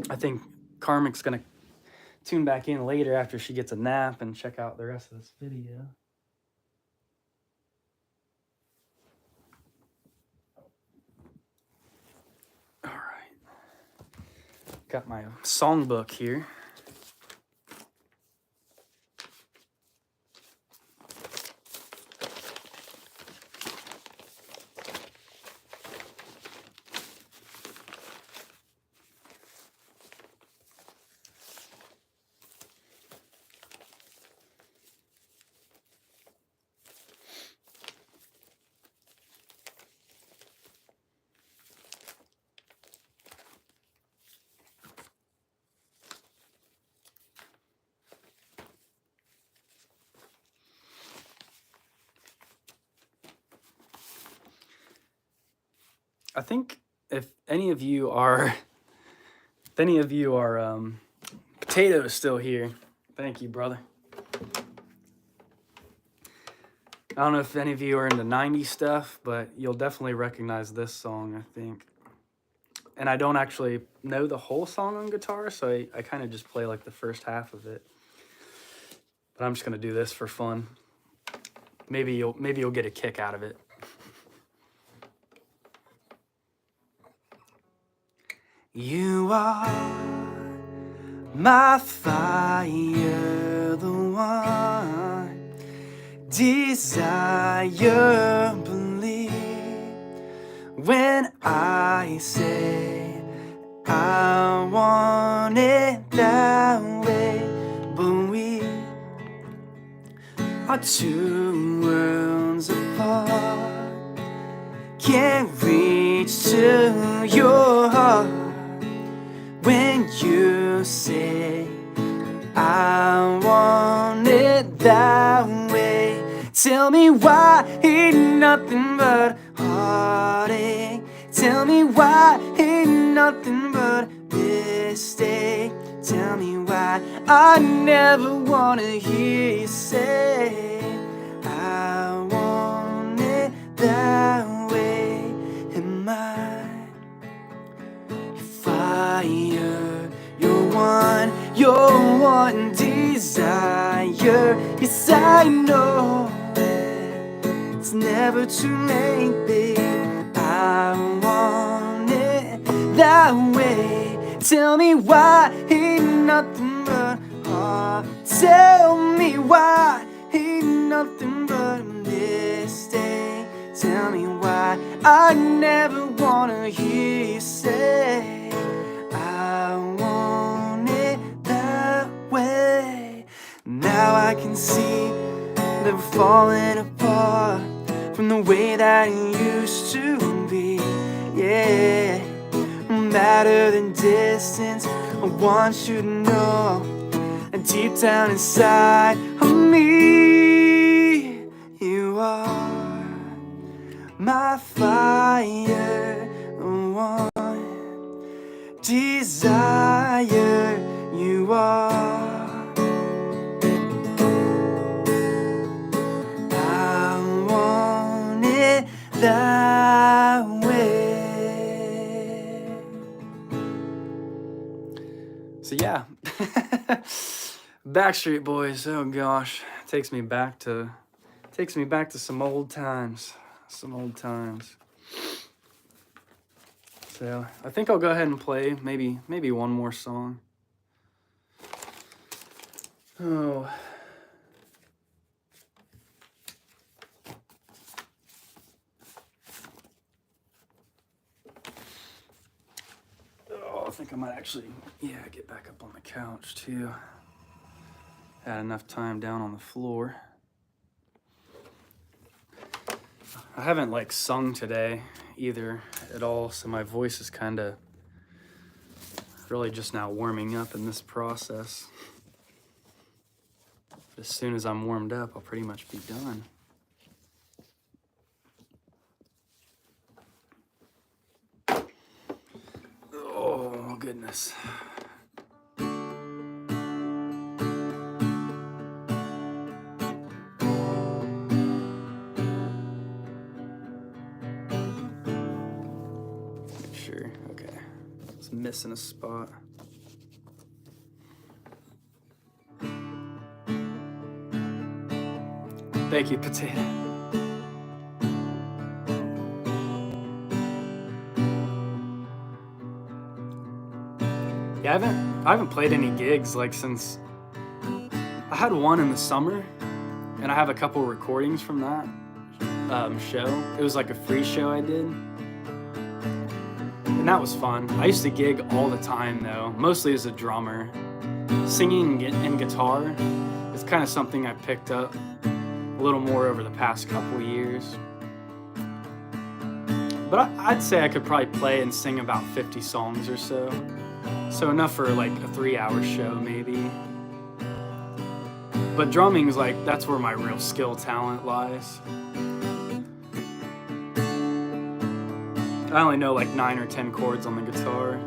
I think Karmic's going to tune back in later after she gets a nap and check out the rest of this video. All right. Got my songbook here. I think if any of you are Potato is still here. Thank you, brother. I don't know if any of you are into 90s stuff, but you'll definitely recognize this song, I think. And I don't actually know the whole song on guitar, so I kind of just play like the first half of it. But I'm just gonna do this for fun. Maybe you'll get a kick out of it. You are my fire, the one desire, believe when I say I want it that way. But we are two worlds apart, can't reach to your heart. When you say I want it that way, tell me why ain't nothing but heartache. Tell me why ain't nothing but mistake. Tell me why I never wanna hear you say I want it that way. Am I fire, your one desire? Yes, I know it's never too late, babe. I want it that way. Tell me why ain't nothing but heart. Tell me why ain't nothing but a mistake. Tell me why I never wanna hear you say I want it that way. Now I can see that we're falling apart from the way that it used to be. Yeah, no matter the distance, I want you to know that deep down inside of me, you are my fire, one desire. You are. I want it that way. So yeah, Backstreet Boys. Oh gosh, takes me back to some old times. So I think I'll go ahead and play maybe one more song. Oh. Oh, I think I might actually, get back up on the couch too. Had enough time down on the floor. I haven't sung today either at all, so my voice is kind of really just now warming up in this process. But as soon as I'm warmed up, I'll pretty much be done. Oh, goodness. Sure, okay. I was missing a spot. Thank you, Potato. Yeah, I haven't played any gigs since I had one in the summer, and I have a couple recordings from that show. It was a free show I did, and that was fun. I used to gig all the time though, mostly as a drummer. Singing and guitar is kind of something I picked up a little more over the past couple years. But I'd say I could probably play and sing about 50 songs or so. So enough for a 3-hour show maybe. But drumming's that's where my real skill talent lies. I only know 9 or 10 chords on the guitar.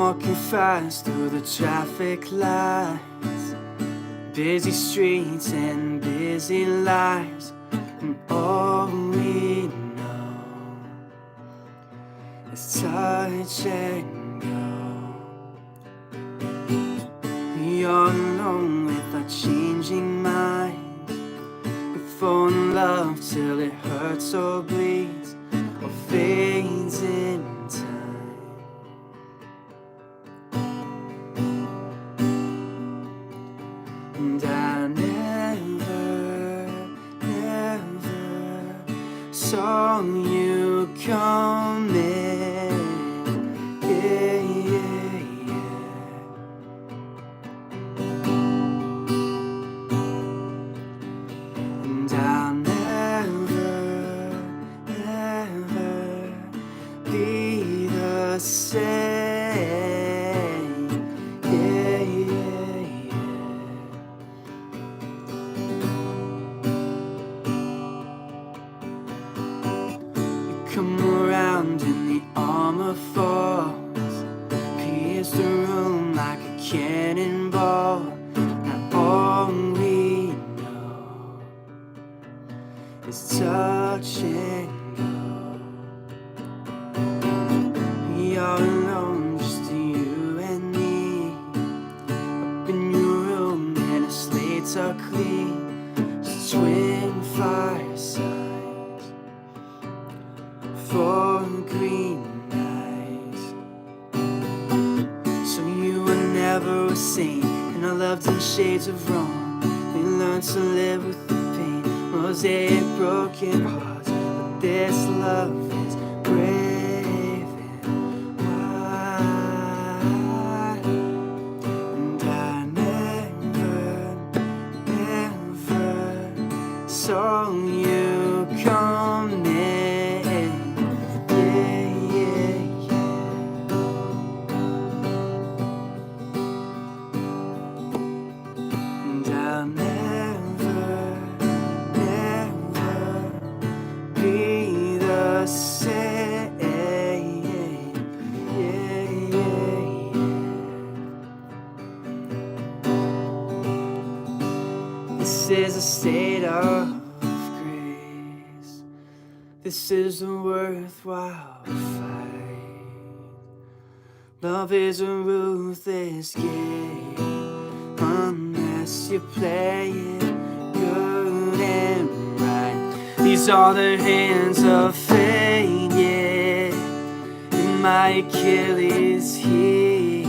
walking fast through the traffic lights, busy streets and busy lives, and all we know is touch and go. You're alone with our changing minds. We fall in love till it hurts or bleeds or fades in time. And I never saw you coming. Yeah, yeah, yeah. And I'll never be the same. Yeah, yeah, yeah. Come around in the armor falls, pierce the room like a cannonball. Now all we know is touch and go. You're alone, just you and me, up in your room and the slates are clean. Just twin firesides for green eyes. So you were never a saint, and I loved in shades of wrong. We learned to live with the pain, mosaic broken hearts, but this love is brave and wide. And I never saw you coming. This is a state of grace. This is a worthwhile fight. Love is a ruthless game, unless you play it good and right. These are the hands of fate, yeah, and my Achilles heel.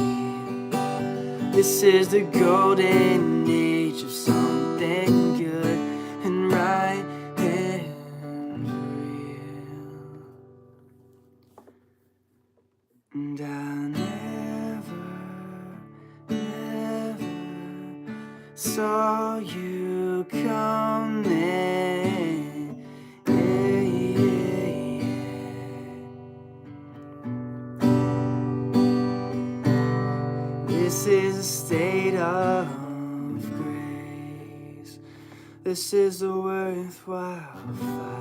This is the golden age of something good and right and real. And I never saw you coming. Yeah, yeah, yeah. This is a state of grace. This is a worthwhile fight.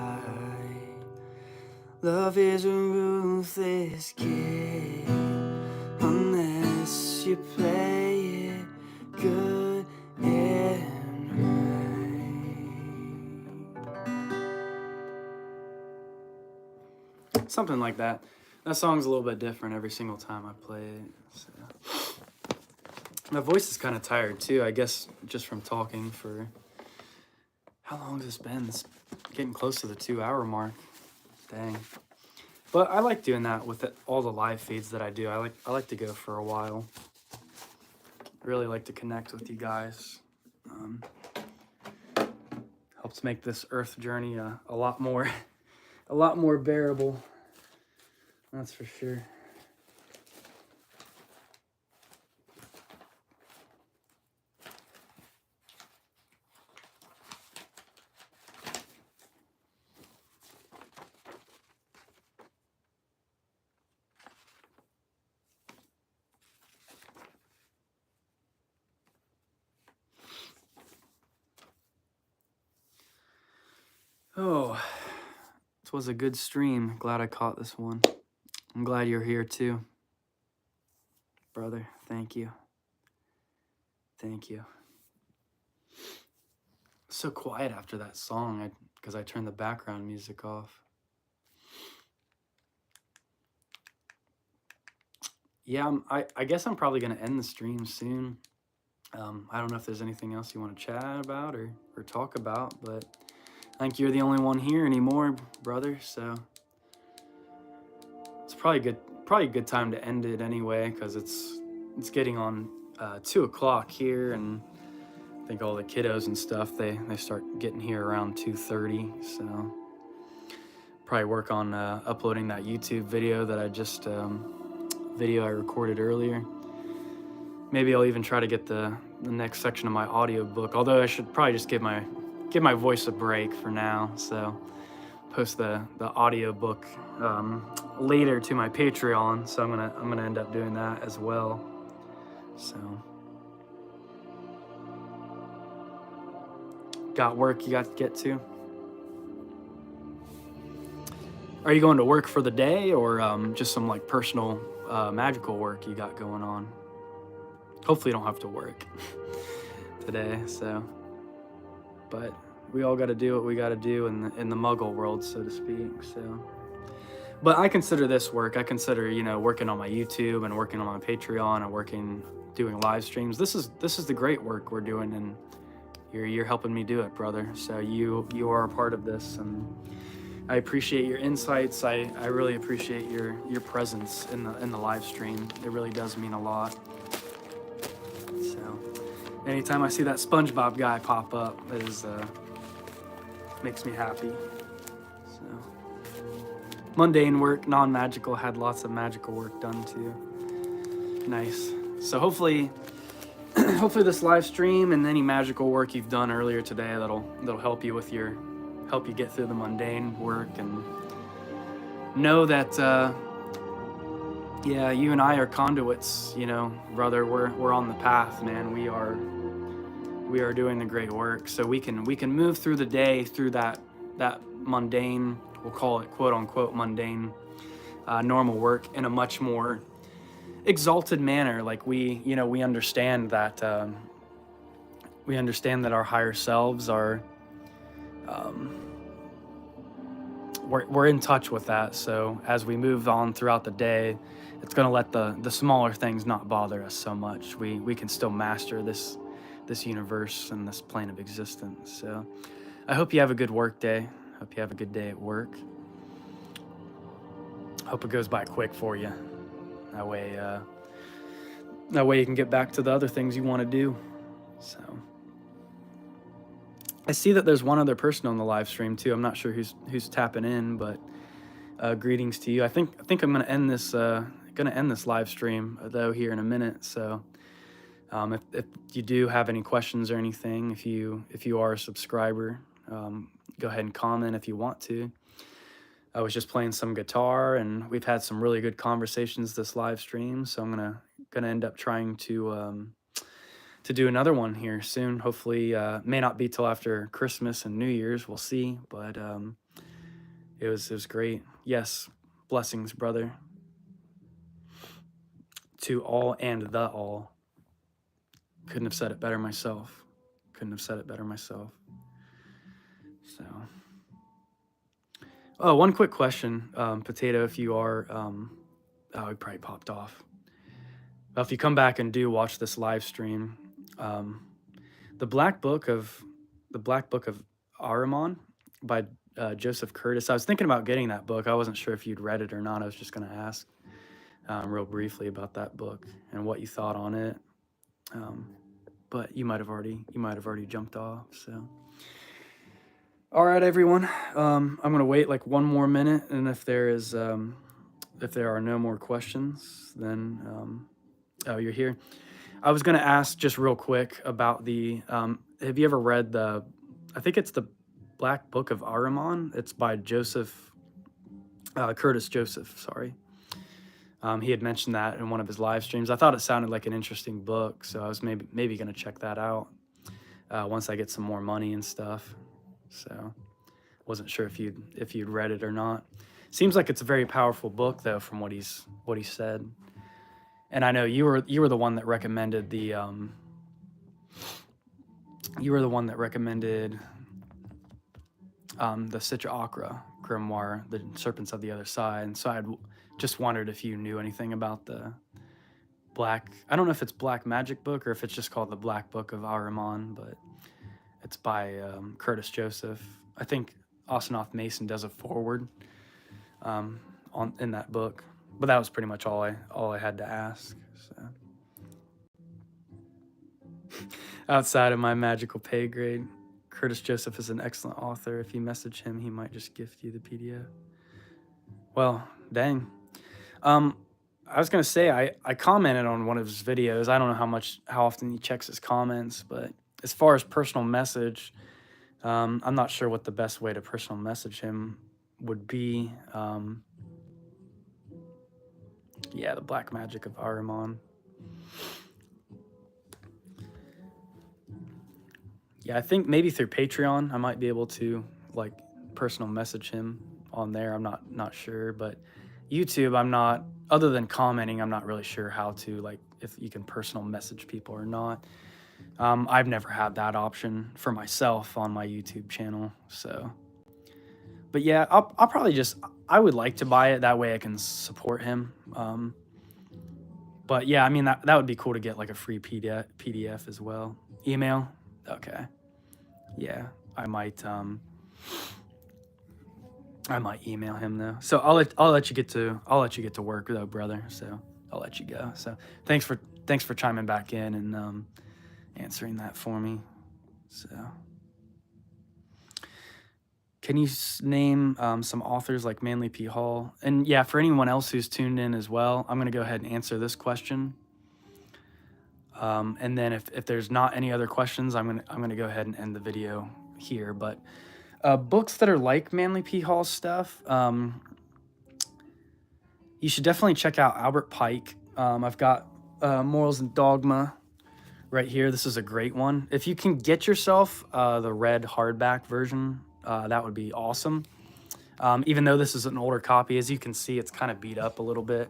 Love is a ruthless game, unless you play it good and right. Something like that. That song's a little bit different every single time I play it. So. My voice is kind of tired too, I guess, just from talking for... How long has this been? It's getting close to the 2-hour mark. Dang. But I like doing that with all the live feeds that I do. I like to go for a while. I really like to connect with you guys. Helps make this Earth journey a lot more bearable. That's for sure. Oh, this was a good stream. Glad I caught this one. I'm glad you're here too. brother. Thank you. Thank you. So quiet after that song because I turned the background music off. Yeah, I guess I'm probably going to end the stream soon. I don't know if there's anything else you want to chat about or talk about, but I think you're the only one here anymore, brother, so it's probably a good time to end it anyway, because it's getting on 2 o'clock here, and I think all the kiddos and stuff, they start getting here around 2:30, so probably work on uploading that YouTube video that I just video I recorded earlier. Maybe I'll even try to get the next section of my audiobook, although I should probably just give my voice a break for now, so post the audiobook later to my Patreon, so I'm gonna end up doing that as well. So got work you got to get to? Are you going to work for the day, or just some like personal magical work you got going on? Hopefully you don't have to work today, so, but we all got to do what we got to do in the muggle world, so to speak, so. But I consider this work. I consider, you know, working on my YouTube and working on my Patreon and doing live streams. This is the great work we're doing, and you're helping me do it, brother. So you are a part of this, and I appreciate your insights. I really appreciate your presence in the live stream. It really does mean a lot. So anytime I see that SpongeBob guy pop up, it is makes me happy. So mundane work, non-magical, had lots of magical work done too. Nice. So hopefully this live stream and any magical work you've done earlier today that'll help you with help you get through the mundane work, and know that yeah, you and I are conduits, you know, brother. We're on the path, man. We are doing the great work, so we can move through the day, through that mundane, we'll call it quote unquote mundane, normal work in a much more exalted manner. Like we understand that our higher selves are, we're in touch with that. So as we move on throughout the day, it's going to let the smaller things not bother us so much. We can still master this universe and this plane of existence. So I hope you have a good work day. Hope you have a good day at work. Hope it goes by quick for you. That way you can get back to the other things you want to do. So I see that there's one other person on the live stream too. I'm not sure who's tapping in, but greetings to you. I think I'm gonna end this live stream though here in a minute. So if you do have any questions or anything, if you are a subscriber, go ahead and comment if you want to. I was just playing some guitar, and we've had some really good conversations this live stream, so I'm gonna end up trying to do another one here soon. Hopefully, may not be till after Christmas and New Year's. We'll see, but it was great. Yes, blessings, brother. To all and the all. Couldn't have said it better myself. So, oh, one quick question, Potato, if you are, oh, he probably popped off. Well, if you come back and do watch this live stream, the Black Book of Ahriman by Joseph Curtis. I was thinking about getting that book. I wasn't sure if you'd read it or not. I was just going to ask real briefly about that book and what you thought on it. But you might have already jumped off. So, all right, everyone. I'm going to wait like one more minute, and if there are no more questions, then oh, you're here. I was going to ask just real quick about the, have you ever read I think it's the Black Book of Ahriman. It's by Curtis Joseph, sorry. He had mentioned that in one of his live streams. I thought it sounded like an interesting book, so I was maybe going to check that out once I get some more money and stuff. So wasn't sure if you'd read it or not. Seems like it's a very powerful book, though, from what he said. And I know you were the one that recommended the the Citra Aqua grimoire, the Serpents of the Other Side. And so I'd just wondered if you knew anything about the Black, I don't know if it's Black Magic book or if it's just called the Black Book of Ahriman, but it's by Curtis Joseph. I think Osinoff Mason does a foreword in that book, but that was pretty much all I had to ask. So outside of my magical pay grade, Curtis Joseph is an excellent author. If you message him, he might just gift you the PDF. Well, dang. I was gonna say I commented on one of his videos. I don't know how often he checks his comments, but as far as personal message, I'm not sure what the best way to personal message him would be. Yeah, the Black Magic of Ahriman. Yeah, I think maybe through Patreon I might be able to like personal message him on there. I'm not sure, but YouTube I'm not, other than commenting, I'm not really sure how to, like, if you can personal message people or not. I've never had that option for myself on my YouTube channel, so. But yeah, I'll probably just, I would like to buy it, that way I can support him. But yeah, I mean, that would be cool to get like a free PDF as well. Email? Okay. Yeah, I might email him though. So I'll let you get to work though, brother. So I'll let you go. So thanks for chiming back in and answering that for me. So can you name some authors like Manly P. Hall? And yeah, for anyone else who's tuned in as well, I'm gonna go ahead and answer this question. And then if there's not any other questions, I'm gonna go ahead and end the video here. But books that are like Manly P. Hall's stuff, you should definitely check out Albert Pike. I've got Morals and Dogma right here. This is a great one. If you can get yourself the red hardback version, that would be awesome. Even though this is an older copy, as you can see, it's kind of beat up a little bit.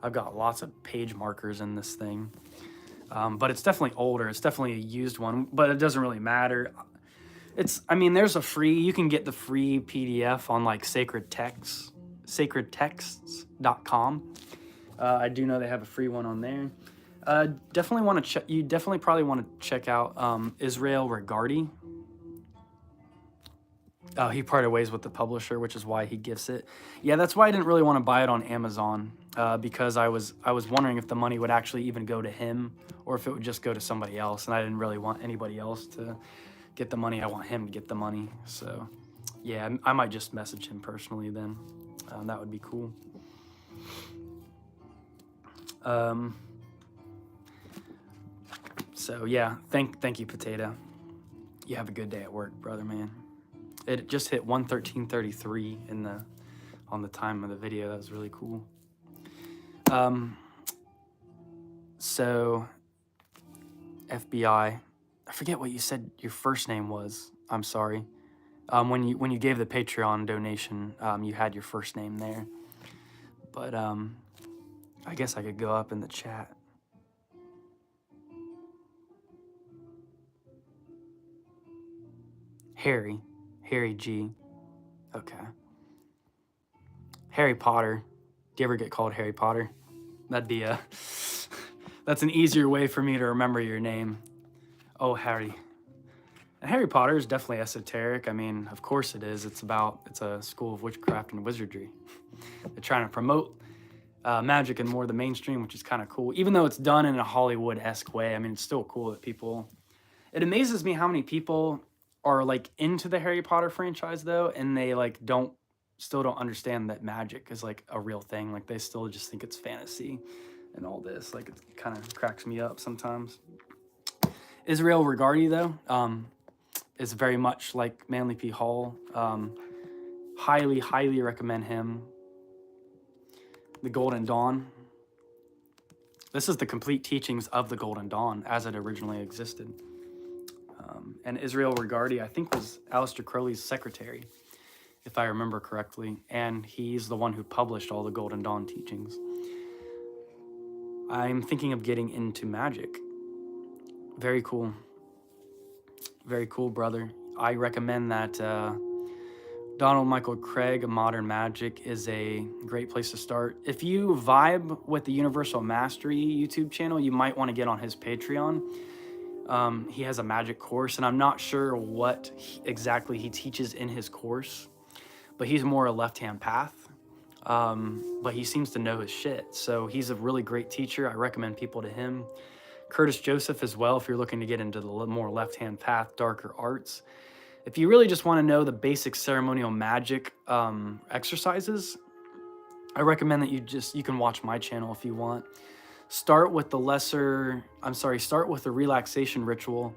I've got lots of page markers in this thing. But it's definitely older. It's definitely a used one, but it doesn't really matter. I mean, there's you can get the free PDF on like sacredtexts.com. I do know they have a free one on there. Definitely want to check. You definitely probably want to check out Israel Regardi. He parted ways with the publisher, which is why he gifts it. Yeah, that's why I didn't really want to buy it on Amazon, because I was wondering if the money would actually even go to him or if it would just go to somebody else, and I didn't really want anybody else to get the money. I want him to get the money. So yeah, I might just message him personally then. That would be cool. So yeah, thank you, Potato. You have a good day at work, brother, man. It just hit 1:13:33 on the time of the video. That was really cool. So FBI, I forget what you said your first name was. I'm sorry. When you gave the Patreon donation, you had your first name there. But I guess I could go up in the chat. Harry G. Okay. Harry Potter. Do you ever get called Harry Potter? That'd be that's an easier way for me to remember your name. Oh, Harry. And Harry Potter is definitely esoteric. I mean, of course it is. It's a school of witchcraft and wizardry. They're trying to promote magic in more the mainstream, which is kind of cool. Even though it's done in a Hollywood-esque way, I mean, it's still cool that people... It amazes me how many people are like into the Harry Potter franchise though, and they like still don't understand that magic is like a real thing. Like they still just think it's fantasy and all this. Like it kind of cracks me up sometimes. Israel Regardi though is very much like Manly P. Hall. Highly recommend him. The Golden Dawn. This is the complete teachings of the Golden Dawn as it originally existed. And Israel Regardi, I think, was Aleister Crowley's secretary, if I remember correctly. And he's the one who published all the Golden Dawn teachings. I'm thinking of getting into magic. Very cool. Very cool, brother. I recommend that Donald Michael Craig, Modern Magic, is a great place to start. If you vibe with the Universal Mastery YouTube channel, you might want to get on his Patreon. He has a magic course, and I'm not sure what exactly he teaches in his course, but he's more a left-hand path. But he seems to know his shit. So he's a really great teacher. I recommend people to him. Curtis Joseph as well, if you're looking to get into the more left-hand path, darker arts. If you really just want to know the basic ceremonial magic exercises, I recommend that you can watch my channel if you want. Start with the relaxation ritual,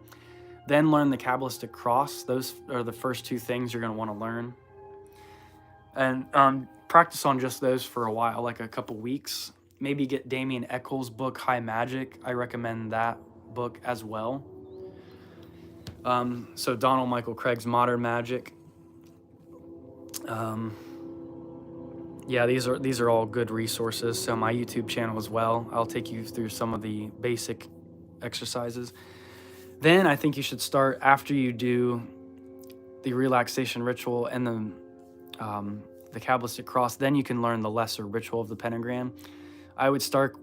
then learn the Kabbalistic cross. Those are the first two things you're going to want to learn. And practice on just those for a while, like a couple weeks. Maybe get Damien Eccles' book, High Magic. I recommend that book as well. So Donald Michael Craig's Modern Magic. Yeah, these are all good resources. So my YouTube channel as well. I'll take you through some of the basic exercises. Then I think you should start after you do the relaxation ritual and the Kabbalistic cross. Then you can learn the lesser ritual of the pentagram. I would start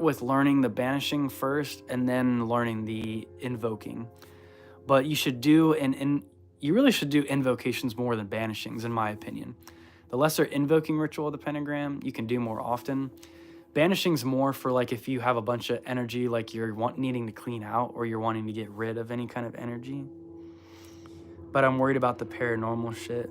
with learning the banishing first, and then learning the invoking. But you should do you really should do invocations more than banishings, in my opinion. The lesser invoking ritual of the pentagram you can do more often. Banishing's more for like if you have a bunch of energy, like you're needing to clean out, or you're wanting to get rid of any kind of energy. But I'm worried about the paranormal shit.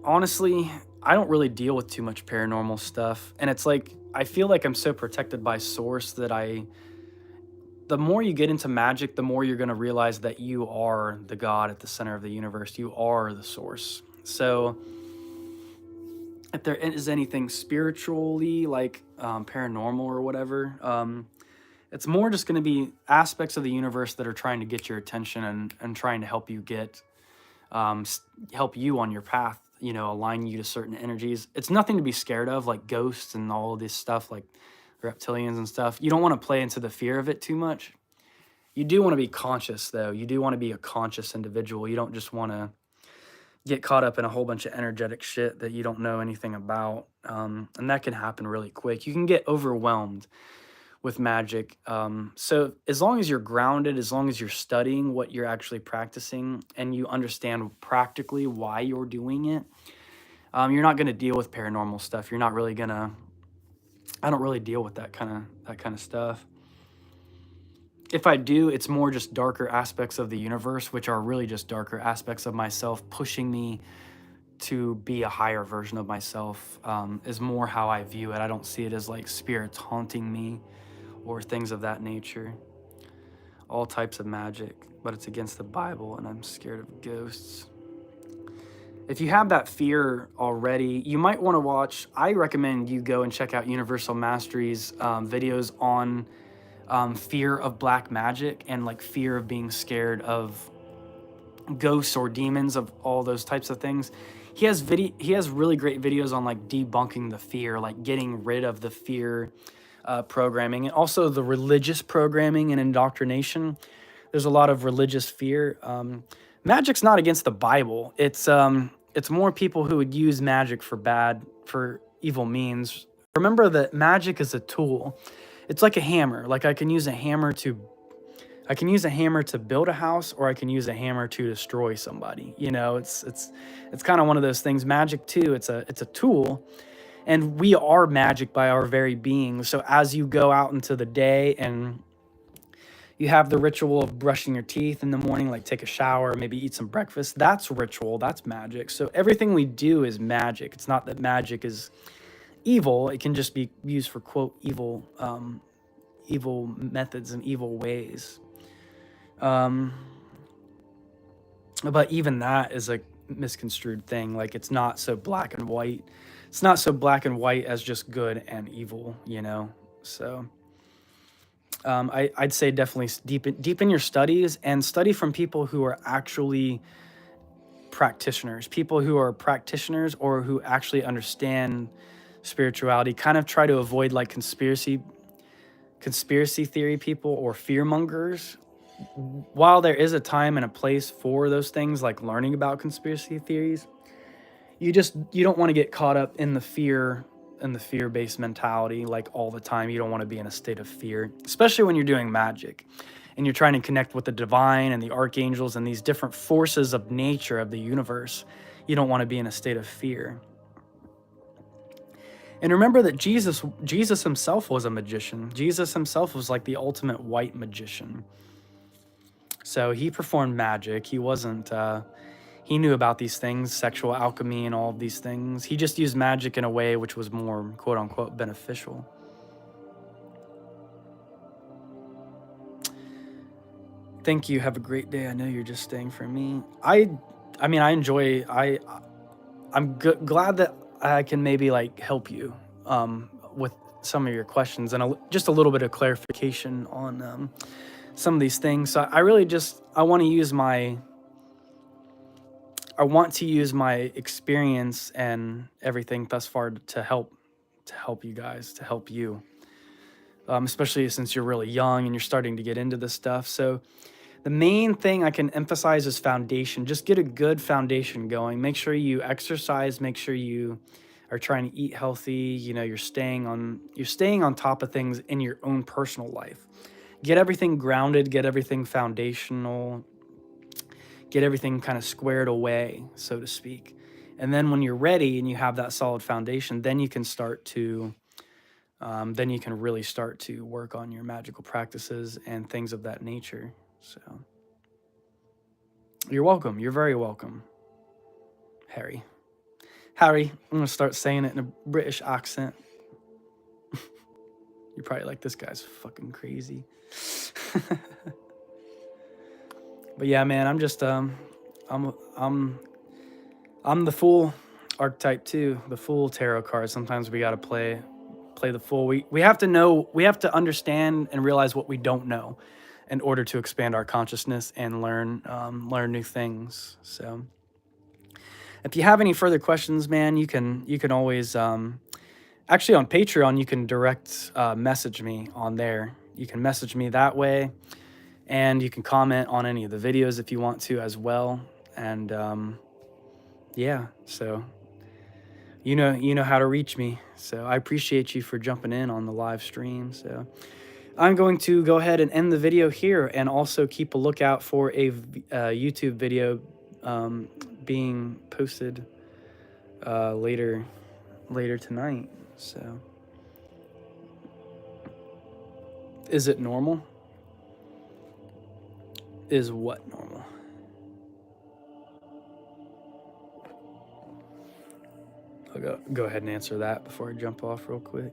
Honestly, I don't really deal with too much paranormal stuff. And it's like, I feel like I'm so protected by source that the more you get into magic, the more you're going to realize that you are the God at the center of the universe. You are the source. So if there is anything spiritually, like paranormal or whatever, it's more just going to be aspects of the universe that are trying to get your attention and trying to help you help you on your path, align you to certain energies. It's nothing to be scared of, like ghosts and all of this stuff, like reptilians and stuff. You don't want to play into the fear of it too much. You do want to be conscious, though. You do want to be a conscious individual. You don't just want to get caught up in a whole bunch of energetic shit that you don't know anything about. And that can happen really quick. You can get overwhelmed with magic. So as long as you're grounded, as long as you're studying what you're actually practicing, and you understand practically why you're doing it, you're not going to deal with paranormal stuff. You're not really going to... I don't really deal with that kind of stuff. If I do, it's more just darker aspects of the universe, which are really just darker aspects of myself, pushing me to be a higher version of myself, is more how I view it. I don't see it as like spirits haunting me or things of that nature. All types of magic, but it's against the Bible, and I'm scared of ghosts. If you have that fear already, you might want to watch... I recommend you go and check out Universal Mastery's videos on fear of black magic, and like fear of being scared of ghosts or demons, of all those types of things. He has really great videos on like debunking the fear, like getting rid of the fear programming, and also the religious programming and indoctrination. There's a lot of religious fear. Magic's not against the Bible. It's more people who would use magic for evil means. Remember that magic is a tool. It's like a hammer. Like I can use a hammer to build a house, or I can use a hammer to destroy somebody. It's kind of one of those things. Magic too, it's a tool, and we are magic by our very being. So as you go out into the day and you have the ritual of brushing your teeth in the morning, like take a shower, maybe eat some breakfast, that's ritual, that's magic. So everything we do is magic. It's not that magic is evil. It can just be used for, quote, evil methods and evil ways. But even that is a misconstrued thing. Like it's not so black and white. It's not so black and white as just good and evil, So I'd say definitely deepen your studies, and study from people who are actually practitioners, or who actually understand spirituality. Kind of try to avoid like conspiracy theory people or fear mongers. While there is a time and a place for those things, like learning about conspiracy theories, you don't want to get caught up in the fear-based mentality like all the time. You don't want to be in a state of fear, especially when you're doing magic and you're trying to connect with the divine and the archangels and these different forces of nature of the universe. You don't want to be in a state of fear. And remember that Jesus himself was a magician. Jesus himself was like the ultimate white magician. So he performed magic. He wasn't, he knew about these things, sexual alchemy and all of these things. He just used magic in a way which was more quote unquote beneficial. Thank you. Have a great day. I know you're just staying for me. I mean, I enjoy, I'm glad that I can maybe like help you with some of your questions and just a little bit of clarification on some of these things. So I really just, I want to use my experience and everything thus far to help you guys, to help you, especially since you're really young and you're starting to get into this stuff. So the main thing I can emphasize is foundation. Just get a good foundation going. Make sure you exercise. Make sure you are trying to eat healthy. You know, you're staying on top of things in your own personal life. Get everything grounded. Get everything foundational. Get everything kind of squared away, so to speak. And then when you're ready and you have that solid foundation, then you can start to, then you can really start to work on your magical practices and things of that nature. So you're welcome. You're very welcome, Harry. Harry, I'm going to start saying it in a British accent. You're probably like, this guy's fucking crazy. But yeah, man, I'm just, I'm the Fool archetype too, the Fool tarot card. Sometimes we got to play the Fool. We have to know, we have to understand and realize what we don't know in order to expand our consciousness and learn new things. So if you have any further questions, man, you can always, actually on Patreon, you can direct message me on there. You can message me that way. And you can comment on any of the videos if you want to as well. And yeah, so you know how to reach me. So I appreciate you for jumping in on the live stream. So I'm going to go ahead and end the video here and also keep a lookout for a YouTube video being posted later tonight. So is it normal? Is what normal? I'll go ahead and answer that before I jump off real quick.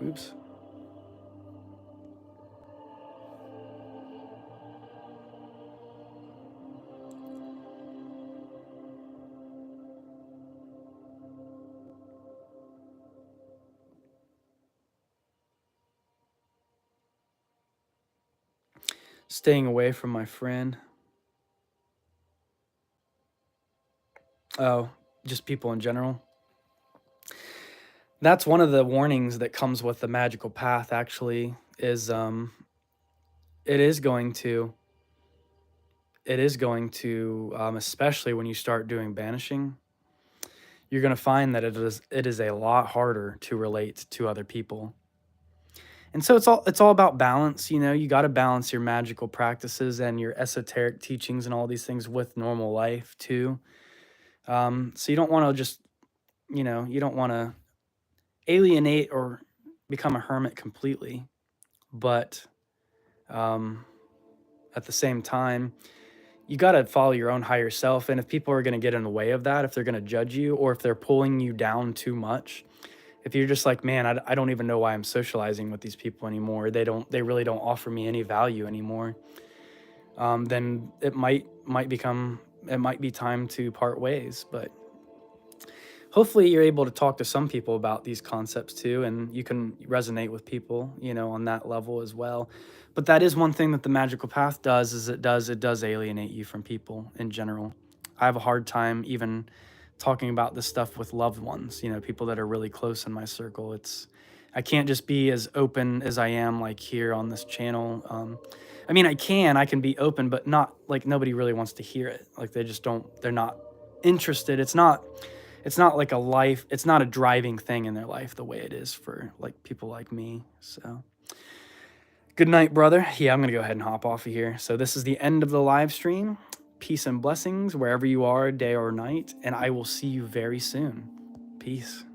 Oops. Staying away from my friend. Oh, just people in general. That's one of the warnings that comes with the magical path, actually, is it is going to, especially when you start doing banishing, you're going to find that it is a lot harder to relate to other people. And so it's all about balance. You know, you got to balance your magical practices and your esoteric teachings and all these things with normal life too. So you don't want to just, you don't want to alienate or become a hermit completely, but at the same time, you got to follow your own higher self. And if people are going to get in the way of that, if they're going to judge you, or if they're pulling you down too much, if you're just like, man, I don't even know why I'm socializing with these people anymore, they really don't offer me any value anymore, then it might be time to part ways. But hopefully you're able to talk to some people about these concepts too, and you can resonate with people, you know, on that level as well. But that is one thing that the magical path does, is it does alienate you from people in general. I have a hard time even talking about this stuff with loved ones, you know, people that are really close in my circle. I can't just be as open as I am like here on this channel. I mean, I can be open, but not like nobody really wants to hear it. Like they're not interested. It's not like a life, it's not a driving thing in their life the way it is for like people like me. So good night, brother. Yeah, I'm gonna go ahead and hop off of here. So this is the end of the live stream. Peace and blessings wherever you are, day or night, and I will see you very soon. Peace.